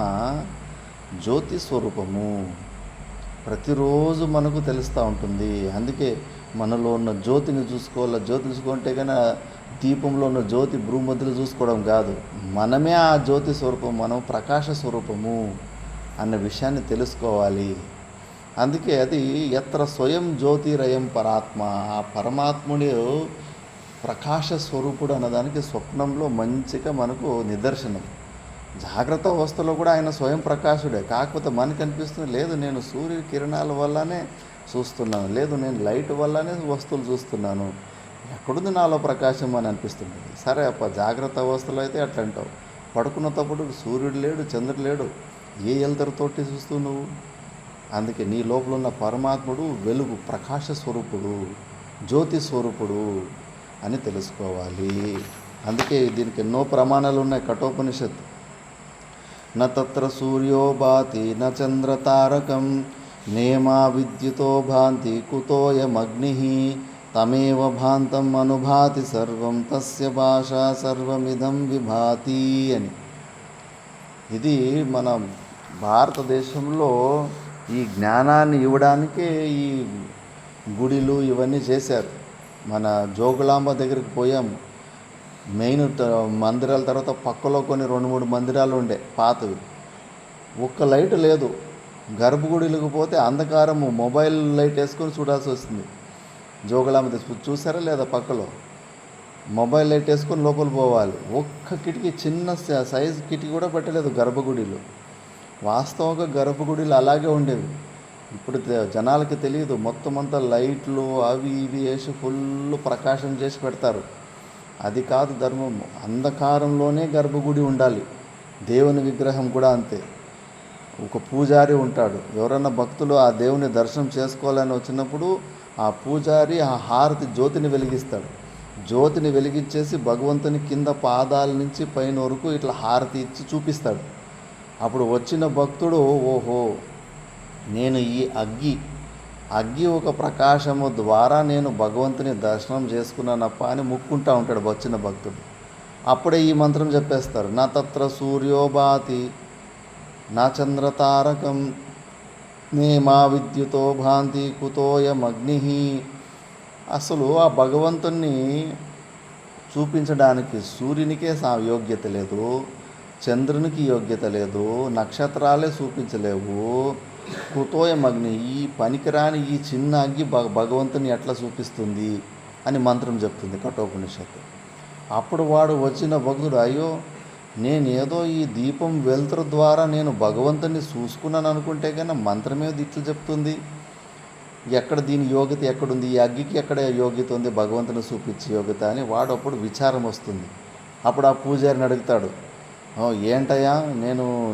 జ్యోతి స్వరూపము. ప్రతిరోజు మనకు తెలుస్తూ ఉంటుంది. అందుకే మనలో ఉన్న జ్యోతిని చూసుకోవాలి. జ్యోతి చూసుకుంటే కానీ దీపంలో ఉన్న జ్యోతి భూమధ్యలో చూసుకోవడం కాదు, మనమే ఆ జ్యోతి స్వరూపం, మనం ప్రకాశ స్వరూపము అన్న విషయాన్ని తెలుసుకోవాలి. అందుకే అది ఎత్ర స్వయం జ్యోతిరయం పరాత్మ, ఆ పరమాత్ముడు ప్రకాశ స్వరూపుడు అన్నదానికి స్వప్నంలో మంచిగా మనకు నిదర్శనం. జాగ్రత్త అవస్థలో కూడా ఆయన స్వయం ప్రకాశుడే. కాకపోతే మనకు అనిపిస్తుంది, లేదు నేను సూర్య కిరణాల వల్లనే చూస్తున్నాను, లేదు నేను లైట్ వల్లనే వస్తువులు చూస్తున్నాను, ఎక్కడుంది నాలో ప్రకాశం అని అనిపిస్తుంది. సరే జాగ్రత్త అవస్థలో అయితే అట్లా అంటావు, పడుకున్నప్పుడు సూర్యుడు లేడు, చంద్రుడు లేడు, ఏ ఎల్తరతోటి చూస్తూ నువ్వు? అందుకే నీ లోపల ఉన్న పరమాత్ముడు వెలుగు, ప్రకాశ స్వరూపుడు, జ్యోతి స్వరూపుడు అని తెలుసుకోవాలి. అందుకే దీనికి ఎన్నో ప్రమాణాలు ఉన్నాయి. కఠోపనిషత్తు, న తత్ర సూర్యో భాతి న చంద్ర తారకం నేమా విద్యుతో భాంతి కుతోయమగ్ని తమేవ భాంతం అనుభాతి సర్వం తస్య భాషా సర్వమిదం విభాతి అని. ఇది మన భారతదేశంలో ఈ జ్ఞానాన్ని ఇవ్వడానికే ఈ గుడిలు ఇవన్నీ చేశారు. మన జోగులాంబ దగ్గరికి పోయాము, మెయిన్ మందిరాల తర్వాత పక్కలో కొన్ని 2-3 మందిరాలు ఉండే పాతవి, ఒక్క లైట్ లేదు. గర్భగుడిలకు పోతే అంధకారము, మొబైల్ లైట్ వేసుకొని చూడాల్సి వస్తుంది. జోగులాంబ చూసారా లేదా? పక్కలో మొబైల్ లైట్ వేసుకొని లోపల పోవాలి. ఒక్క కిటికీ, చిన్న సైజు కిటికీ కూడా పెట్టలేదు గర్భగుడిలో. వాస్తవంగా గర్భగుడిలు అలాగే ఉండేవి. ఇప్పుడు జనాలకి తెలియదు, మొత్తం అంతా లైట్లు అవి ఇవి వేసి ఫుల్ ప్రకాశం చేసి పెడతారు. అది కాదు ధర్మం. అంధకారంలోనే గర్భగుడి ఉండాలి. దేవుని విగ్రహం కూడా అంతే. ఒక పూజారి ఉంటాడు. ఎవరన్నా భక్తులు ఆ దేవుని దర్శనం చేసుకోవాలని వచ్చినప్పుడు ఆ పూజారి ఆ హారతి జ్యోతిని వెలిగిస్తాడు. జ్యోతిని వెలిగించేసి భగవంతుని కింద పాదాల నుంచి పైన వరకు ఇట్లా హారతి ఇచ్చి చూపిస్తాడు. అప్పుడు వచ్చిన భక్తుడు, ఓహో నేను ఈ అగ్గి ఒక ప్రకాశము ద్వారా నేను భగవంతుని దర్శనం చేసుకున్నానప్ప అని ముక్కుంటా ఉంటాడు వచ్చిన భక్తుడు. అప్పుడే ఈ మంత్రం చెప్పేస్తారు, నా తత్ర సూర్యోభాతి నా చంద్రతారకం నేమా విద్యుతో భాంతి కుతోయమగ్ని. అసలు ఆ భగవంతుణ్ణి చూపించడానికి సూర్యునికే యోగ్యత లేదు, చంద్రునికి యోగ్యత లేదు, నక్షత్రాలే చూపించలేవు. కుతోయమగ్ని, ఈ పనికిరాని ఈ చిన్న అగ్గి భగవంతుని ఎట్లా చూపిస్తుంది అని మంత్రం చెప్తుంది కఠోపనిషత్తు. అప్పుడు వాడు వచ్చిన భక్తుడు, అయ్యో నేనేదో ఈ దీపం వెలుతురు ద్వారా నేను భగవంతుని చూసుకున్నాను అనుకుంటే కానీ మంత్రమే ఇట్లు చెప్తుంది, ఎక్కడ దీని యోగ్యత ఎక్కడుంది, ఈ అగ్గికి ఎక్కడ యోగ్యత ఉంది భగవంతుని చూపించే యోగ్యత అని వాడు అప్పుడు విచారం వస్తుంది. అప్పుడు ఆ పూజారిని అడుగుతాడు, ఏంటయ్యా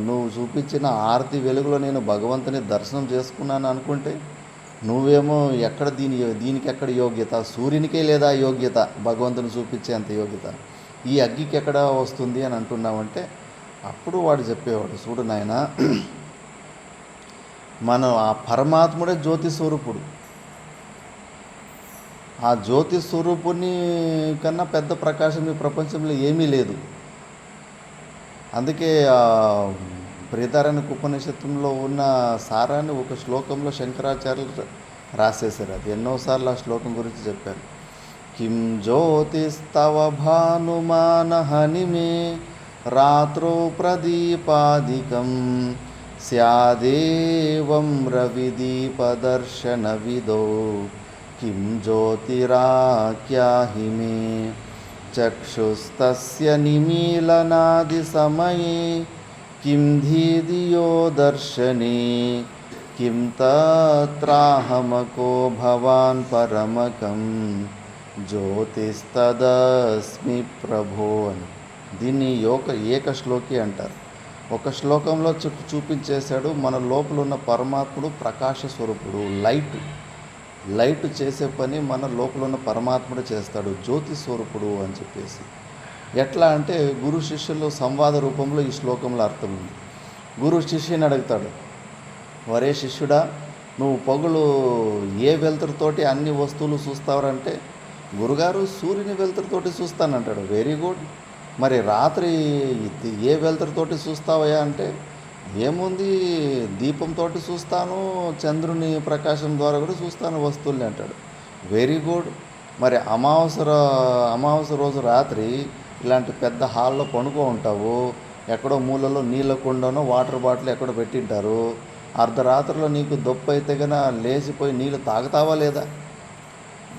నువ్వు చూపించిన ఆరతి వెలుగులో నేను భగవంతుని దర్శనం చేసుకున్నాను అనుకుంటే నువ్వేమో ఎక్కడ దీనికి ఎక్కడ యోగ్యత, సూర్యునికే లేదా యోగ్యత భగవంతుని చూపించేంత యోగ్యత, ఈ అగ్గికి ఎక్కడ వస్తుంది అని అంటున్నామంటే అప్పుడు వాడు చెప్పేవాడు, చూడు నాయన, మనం ఆ పరమాత్ముడే జ్యోతి స్వరూపుడు. ఆ జ్యోతి స్వరూపుని కన్నా పెద్ద ప్రకాశం ఈ ప్రపంచంలో ఏమీ లేదు. అందుకే బృహదారణ్యక ఉపనిషత్తులో ఉన్న సారాన్ని ఒక శ్లోకంలో శంకరాచార్యులు రాసేశారు. అది ఎన్నోసార్లు ఆ శ్లోకం గురించి చెప్పారు. కిం జ్యోతిస్తవ భానుమానహనిమే రాత్రో ప్రదీపాదికం స్యాదేవం రవిదీపదర్శన విదో కిం జ్యోతిరాఖ్యాహిమే చక్షుస్తస్య నిమీలనాది సమయే కిం ధీదియో దర్శనే కిం తత్రాహమకో భవాన్ పరమకం జ్యోతిస్తదస్మి ప్రభో అని. దీన్ని ఏక శ్లోకి అంటారు. ఒక శ్లోకంలో చూపించేశాడు మన లోపల ఉన్న పరమాత్ముడు ప్రకాశ స్వరూపుడు, లైట్ చేసే పని మన లోపల ఉన్న పరమాత్ముడు చేస్తాడు, జ్యోతి స్వరూపుడు అని చెప్పేసి. ఎట్లా అంటే గురు శిష్యులు సంవాద రూపంలో ఈ శ్లోకంలో అర్థం ఉంది. గురు శిష్యుని అడుగుతాడు, వరే శిష్యుడా, నువ్వు పగులు ఏ వెలుతురుతోటి అన్ని వస్తువులు చూస్తావంటే, గురుగారు సూర్యుని వెలుతురుతోటి చూస్తానంటాడు. వెరీ గుడ్, మరి రాత్రి ఏ వెలుతురుతోటి చూస్తావయ్యా అంటే, ఏముంది, దీపంతో చూస్తాను, చంద్రుని ప్రకాశం ద్వారా కూడా చూస్తాను వస్తువుల్ని అంటాడు. Very good. మరి అమావాస్య రోజు రాత్రి ఇలాంటి పెద్ద హాల్లో పడుకో ఉంటావు, ఎక్కడో మూలలో నీళ్ళ కుండనో వాటర్ బాటిల్ ఎక్కడో పెట్టింటారు. అర్ధరాత్రిలో నీకు దొప్పి అయితే కన్నా లేచిపోయి నీళ్ళు తాగుతావా లేదా?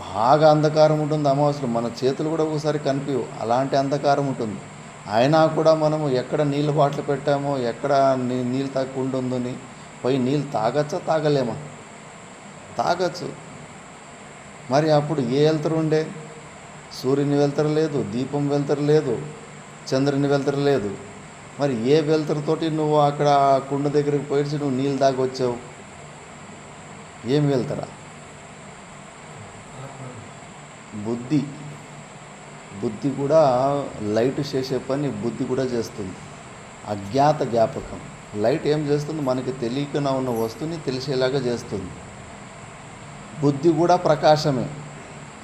బాగా అంధకారం ఉంటుంది అమావాస్యలో, మన చేతులు కూడా ఒకసారి కనిపించవు, అలాంటి అంధకారం ఉంటుంది. అయినా కూడా మనము ఎక్కడ నీళ్ళు బాటిల్ పెట్టామో, ఎక్కడ నీళ్ళు తాగకుండా ఉందని పోయి నీళ్ళు తాగచ్చా తాగలేమా? తాగచ్చు. మరి అప్పుడు ఏ వెలుతురు ఉండే? సూర్యుని వెలుతురు లేదు, దీపం వెలుతురు లేదు, చంద్రుని వెలుతురు లేదు. మరి ఏ వెలుతురుతోటి నువ్వు అక్కడ కుండ దగ్గరికి పోయి నువ్వు నీళ్ళు తాగొచ్చావు? ఏం వెళ్తారా? బుద్ధి కూడా లైట్ చేసే పని బుద్ధి కూడా చేస్తుంది. అజ్ఞాత జ్ఞాపకం. లైట్ ఏం చేస్తుంది? మనకి తెలియకుండా ఉన్న వస్తువుని తెలిసేలాగా చేస్తుంది. బుద్ధి కూడా ప్రకాశమే.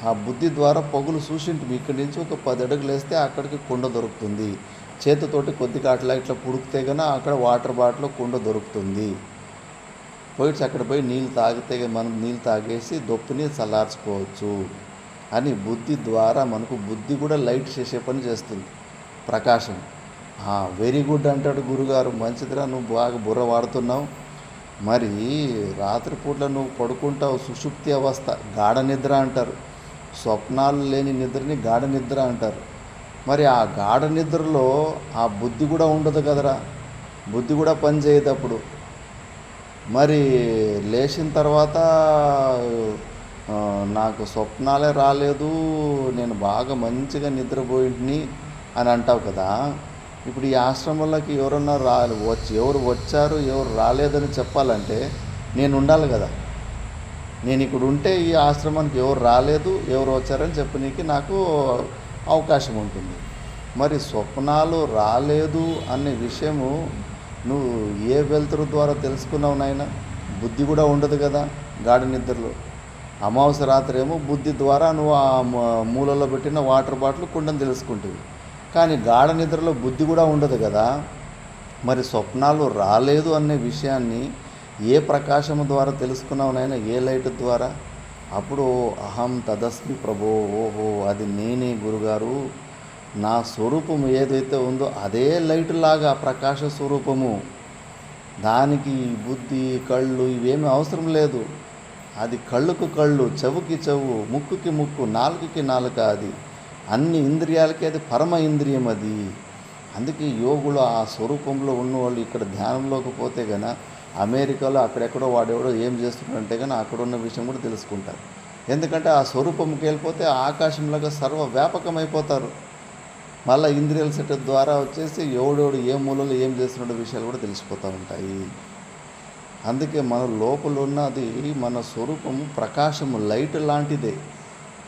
ఆ బుద్ధి ద్వారా పగులు చూసింటు ఇక్కడి నుంచి ఒక 10 అడుగులు వేస్తే అక్కడికి కుండ దొరుకుతుంది. చేతితోటి కొద్దిగా అట్లా ఇట్లా పుడికితే కన్నా అక్కడ వాటర్ బాటిల్ కుండ దొరుకుతుంది. అక్కడ పోయి నీళ్ళు తాగితే మనం నీళ్ళు తాగేసి దొప్పుని చల్లార్చుకోవచ్చు అని బుద్ధి ద్వారా మనకు బుద్ధి కూడా లైట్ చేసే పని చేస్తుంది, ప్రకాశం. వెరీ గుడ్ అంటాడు గురుగారు. మంచిదిరా, నువ్వు బాగా బుర్ర వాడుతున్నావు. మరి రాత్రిపూట్ల నువ్వు పడుకుంటావు, సుషుప్తి అవస్థ, గాఢ నిద్ర అంటారు. స్వప్నాలు లేని నిద్రని గాఢ నిద్ర అంటారు. మరి ఆ గాఢ నిద్రలో ఆ బుద్ధి కూడా ఉండదు కదరా, బుద్ధి కూడా పని చేయదు అప్పుడు. మరి లేచిన తర్వాత నాకు స్వప్నాలే రాలేదు, నేను బాగా మంచిగా నిద్రపోయింటిని అని అంటావు కదా. ఇప్పుడు ఈ ఆశ్రమంలోకి ఎవరన్నా ఎవరు వచ్చారు ఎవరు రాలేదని చెప్పాలంటే నేను ఉండాలి కదా. నేను ఇక్కడ ఉంటే ఈ ఆశ్రమానికి ఎవరు రాలేదు ఎవరు వచ్చారని చెప్పనీకి నాకు అవకాశం ఉంటుంది. మరి స్వప్నాలు రాలేదు అనే విషయము నువ్వు ఏ వెలుతురు ద్వారా తెలుసుకున్నావు నాయన? బుద్ధి కూడా ఉండదు కదా గాఢ నిద్రలో. అమావాస్య రాత్రి ఏమో బుద్ధి ద్వారా నువ్వు ఆ మూలలో పెట్టిన వాటర్ బాటిల్ కుండని తెలుసుకుంటుంది. కానీ గాఢ నిద్రలో బుద్ధి కూడా ఉండదు కదా. మరి స్వప్నాలు రాలేదు అనే విషయాన్ని ఏ ప్రకాశం ద్వారా తెలుసుకున్నావు నాయన? ఏ లైట్ ద్వారా? అప్పుడు అహం తదస్మి ప్రభో, ఓహో అది నేనే గురుగారు, నా స్వరూపము ఏదైతే ఉందో అదే లైట్ లాగా ప్రకాశ స్వరూపము. దానికి బుద్ధి కళ్ళు ఇవేమీ అవసరం లేదు. అది కళ్ళుకు కళ్ళు, చెవుకి చెవు, ముక్కుకి ముక్కు, నాలుకకి నాలుక. అది అన్ని ఇంద్రియాలకి అది పరమ ఇంద్రియం అది. అందుకే యోగులు ఆ స్వరూపంలో ఉన్నవాళ్ళు ఇక్కడ ధ్యానంలోకి పోతే గన అమెరికాలో అక్కడెక్కడో వాడెవడో ఏం చేస్తున్నాడంటే కానీ అక్కడ ఉన్న విషయం కూడా తెలుసుకుంటారు. ఎందుకంటే ఆ స్వరూపంకి వెళ్ళిపోతే ఆకాశంలాగా సర్వవ్యాపకమైపోతారు. మళ్ళీ ఇంద్రియాల సెట్ ద్వారా వచ్చేసి ఎవడెవడు ఏ మూలలో ఏం చేస్తున్నాడో విషయాలు కూడా తెలిసిపోతూ ఉంటాయి. అందుకే మన లోపల ఉన్నది మన స్వరూపము ప్రకాశము, లైట్ లాంటిదే.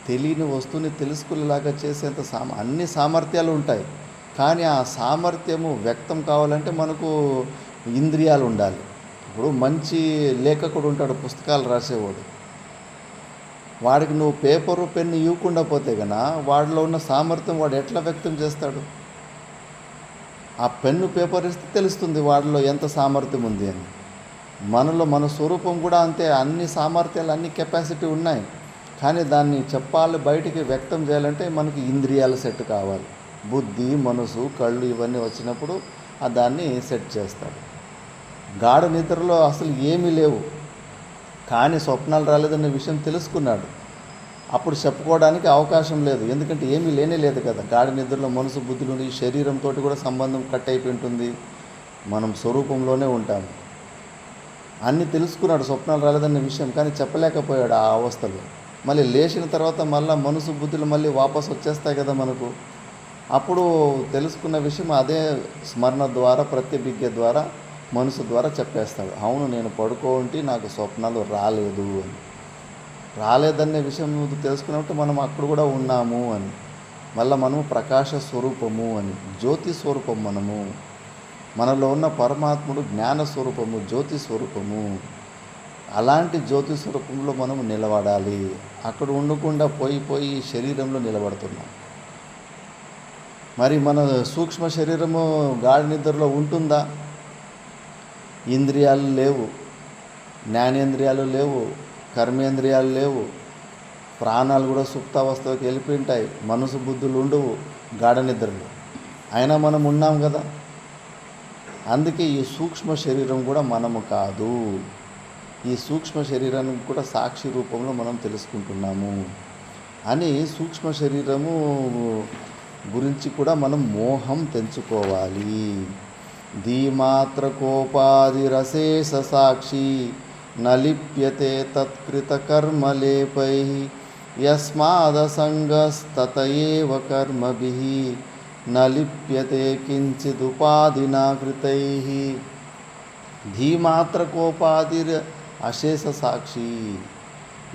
తెలియని వస్తువుని తెలుసుకునేలాగా చేసేంత అన్ని సామర్థ్యాలు ఉంటాయి. కానీ ఆ సామర్థ్యము వ్యక్తం కావాలంటే మనకు ఇంద్రియాలు ఉండాలి. ఇప్పుడు మంచి లేఖకుడు ఉంటాడు, పుస్తకాలు రాసేవాడు. వాడికి నువ్వు పేపరు పెన్ను ఇవ్వకుండా పోతే కన్నా వాడిలో ఉన్న సామర్థ్యం వాడు ఎట్లా వ్యక్తం చేస్తాడు? ఆ పెన్ను పేపర్ ఇస్తే తెలుస్తుంది వాడిలో ఎంత సామర్థ్యం ఉంది అని. మనలో మన స్వరూపం కూడా అంతే. అన్ని సామర్థ్యాలు, అన్ని కెపాసిటీ ఉన్నాయి. కానీ దాన్ని చెప్పాలి, బయటికి వ్యక్తం చేయాలంటే మనకి ఇంద్రియాల సెట్ కావాలి. బుద్ధి, మనసు, కళ్ళు ఇవన్నీ వచ్చినప్పుడు దాన్ని సెట్ చేస్తాడు. గాఢ నిద్రలో అసలు ఏమీ లేవు, కానీ స్వప్నాలు రాలేదనే విషయం తెలుసుకున్నాడు. అప్పుడు చెప్పుకోవడానికి అవకాశం లేదు, ఎందుకంటే ఏమీ లేనే లేదు కదా. గాఢ నిద్రలో మనసు, బుద్ధులు, శరీరంతో కూడా సంబంధం కట్ అయిపోయి ఉంటుంది. మనం స్వరూపంలోనే ఉంటాము. అన్నీ తెలుసుకున్నాడు స్వప్నాలు రాలేదనే విషయం, కానీ చెప్పలేకపోయాడు ఆ అవస్థలో. మళ్ళీ లేచిన తర్వాత మళ్ళీ మనసు, బుద్ధులు మళ్ళీ వాపసు వచ్చేస్తాయి కదా మనకు. అప్పుడు తెలుసుకున్న విషయం అదే స్మరణ ద్వారా, ప్రత్యభిజ్ఞ ద్వారా, మనసు ద్వారా చెప్పేస్తాడు. అవును, నేను పడుకోంటి నాకు స్వప్నాలు రాలేదు అని. రాలేదనే విషయం నువ్వు తెలుసుకున్నట్టు మనం అక్కడ కూడా ఉన్నాము అని. మళ్ళీ మనము ప్రకాశ స్వరూపము అని, జ్యోతి స్వరూపం మనము. మనలో ఉన్న పరమాత్ముడు జ్ఞాన స్వరూపము, జ్యోతి స్వరూపము. అలాంటి జ్యోతి స్వరూపంలో మనము నిలబడాలి. అక్కడ ఉండకుండా పోయి శరీరంలో నిలబడుతున్నాం. మరి మన సూక్ష్మ శరీరము గాఢ నిద్రలో ఉంటుందా? ఇంద్రియాలు లేవు, జ్ఞానేంద్రియాలు లేవు, కర్మేంద్రియాలు లేవు, ప్రాణాలు కూడా సుప్తావస్థలోకి వెళ్ళిపోయి ఉంటాయి, మనసు బుద్ధులు ఉండవు గాఢ నిద్రలో. అయినా మనం ఉన్నాం కదా. అందుకే ఈ సూక్ష్మ శరీరం కూడా మనము కాదు. ఈ సూక్ష్మ శరీరానికి కూడా సాక్షి రూపంలో మనం తెలుసుకుంటున్నాము అని సూక్ష్మ శరీరము గురించి కూడా మనం మోహం తెంచుకోవాలి. ధీమాత్ర కోపాది రసేష సాక్షి నలిప్యతే తత్కృత కర్మలేపై యస్మాదసంగస్తతయేవ కర్మభిః నలిప్యతే కించిదుపాధినా కృతై. ధీమాత్ర కోపాది అశేష సాక్షి,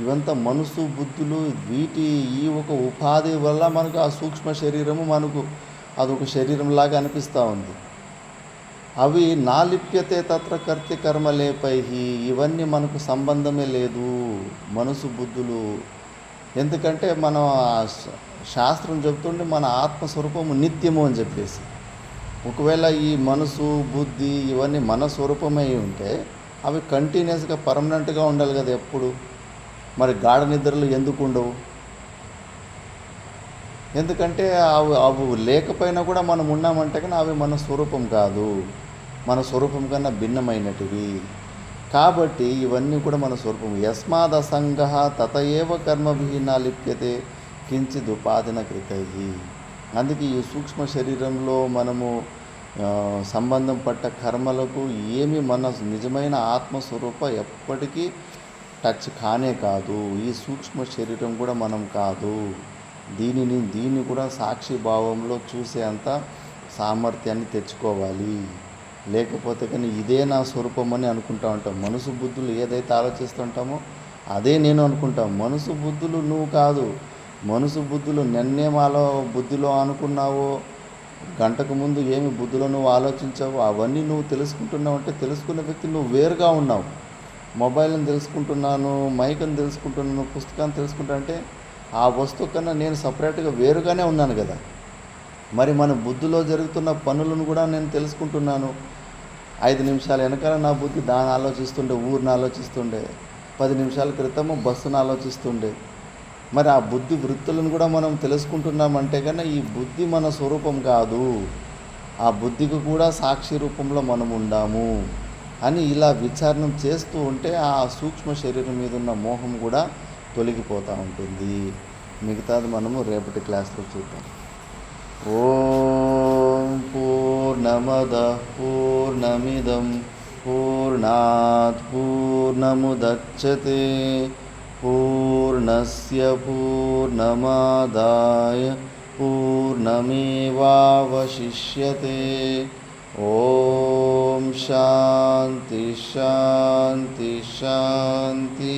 ఇవంతా మనసు బుద్ధులు, వీటి ఈ ఒక ఉపాధి వల్ల మనకు ఆ సూక్ష్మ శరీరము మనకు అదొక శరీరంలాగా అనిపిస్తూ ఉంది. అవి నాలిప్యతే తత్ర కర్తి కర్మలేపై, ఇవన్నీ మనకు సంబంధమే లేదు మనసు బుద్ధులు. ఎందుకంటే మనం శాస్త్రం చెబుతుంటే మన ఆత్మస్వరూపము నిత్యము అని చెప్పేసి, ఒకవేళ ఈ మనసు బుద్ధి ఇవన్నీ మన స్వరూపమై ఉంటే అవి కంటిన్యూస్గా పర్మనెంట్గా ఉండాలి కదా ఎప్పుడు. మరి గాఢ నిద్రలు ఎందుకు ఉండవు? ఎందుకంటే అవి లేకపోయినా కూడా మనం ఉన్నామంటే కానీ అవి మన స్వరూపం కాదు, మన స్వరూపం కన్నా భిన్నమైనటివి. కాబట్టి ఇవన్నీ కూడా మన స్వరూపం. యస్మాదసంగ తతయేవ కర్మభిః న లిప్యతే కించిదుపాధిన కృతై. అందుకే ఈ సూక్ష్మ శరీరంలో మనము సంబంధం పట్ట కర్మలకు ఏమి మన నిజమైన ఆత్మస్వరూప ఎప్పటికీ టచ్ కానే కాదు. ఈ సూక్ష్మ శరీరం కూడా మనం కాదు. దీన్ని కూడా సాక్షి భావంలో చూసే అంత సామర్థ్యాన్ని తెచ్చుకోవాలి. లేకపోతే కానీ ఇదే నా స్వరూపం అని అనుకుంటూ ఉంటాం. మనసు బుద్ధులు ఏదైతే ఆలోచిస్తుంటామో అదే నేను అనుకుంటాం. మనసు బుద్ధులు నువ్వు కాదు. మనసు బుద్ధులు నిన్నేం బుద్ధిలో అనుకున్నావో, గంటకు ముందు ఏమి బుద్ధిలో నువ్వు ఆలోచించావో అవన్నీ నువ్వు తెలుసుకుంటున్నావు. అంటే తెలుసుకున్న వ్యక్తి నువ్వు వేరుగా ఉన్నావు. మొబైల్ని తెలుసుకుంటున్నాను, మైక్ని తెలుసుకుంటున్నాను, పుస్తకాన్ని తెలుసుకుంటా అంటే ఆ వస్తువు కన్నా నేను సపరేట్గా వేరుగానే ఉన్నాను కదా. మరి మన బుద్ధిలో జరుగుతున్న పనులను కూడా నేను తెలుసుకుంటున్నాను. 5 నిమిషాల వెనకాల నా బుద్ధి దాన్ని ఆలోచిస్తుండే, ఊరిని ఆలోచిస్తుండే, 10 నిమిషాల క్రితము బస్సును ఆలోచిస్తుండే. మరి ఆ బుద్ధి వృత్తులను కూడా మనం తెలుసుకుంటున్నామంటే కన్నా ఈ బుద్ధి మన స్వరూపం కాదు. ఆ బుద్ధికి కూడా సాక్షి రూపంలో మనం ఉండాము అని ఇలా విచారణ చేస్తూ ఉంటే ఆ సూక్ష్మ శరీరం మీద ఉన్న మోహం కూడా తొలగిపోతూ ఉంటుంది. మిగతాది మనము రేపటి క్లాస్లో చూద్దాం. ఓం పూర్ణమదః పూర్ణమిదం పూర్ణాత్ పూర్ణముదచ్యతే పూర్ణస్య పూర్ణమాదాయ పూర్ణమేవావశిష్యతే. ఓం శాంతి శాంతి శాంతి.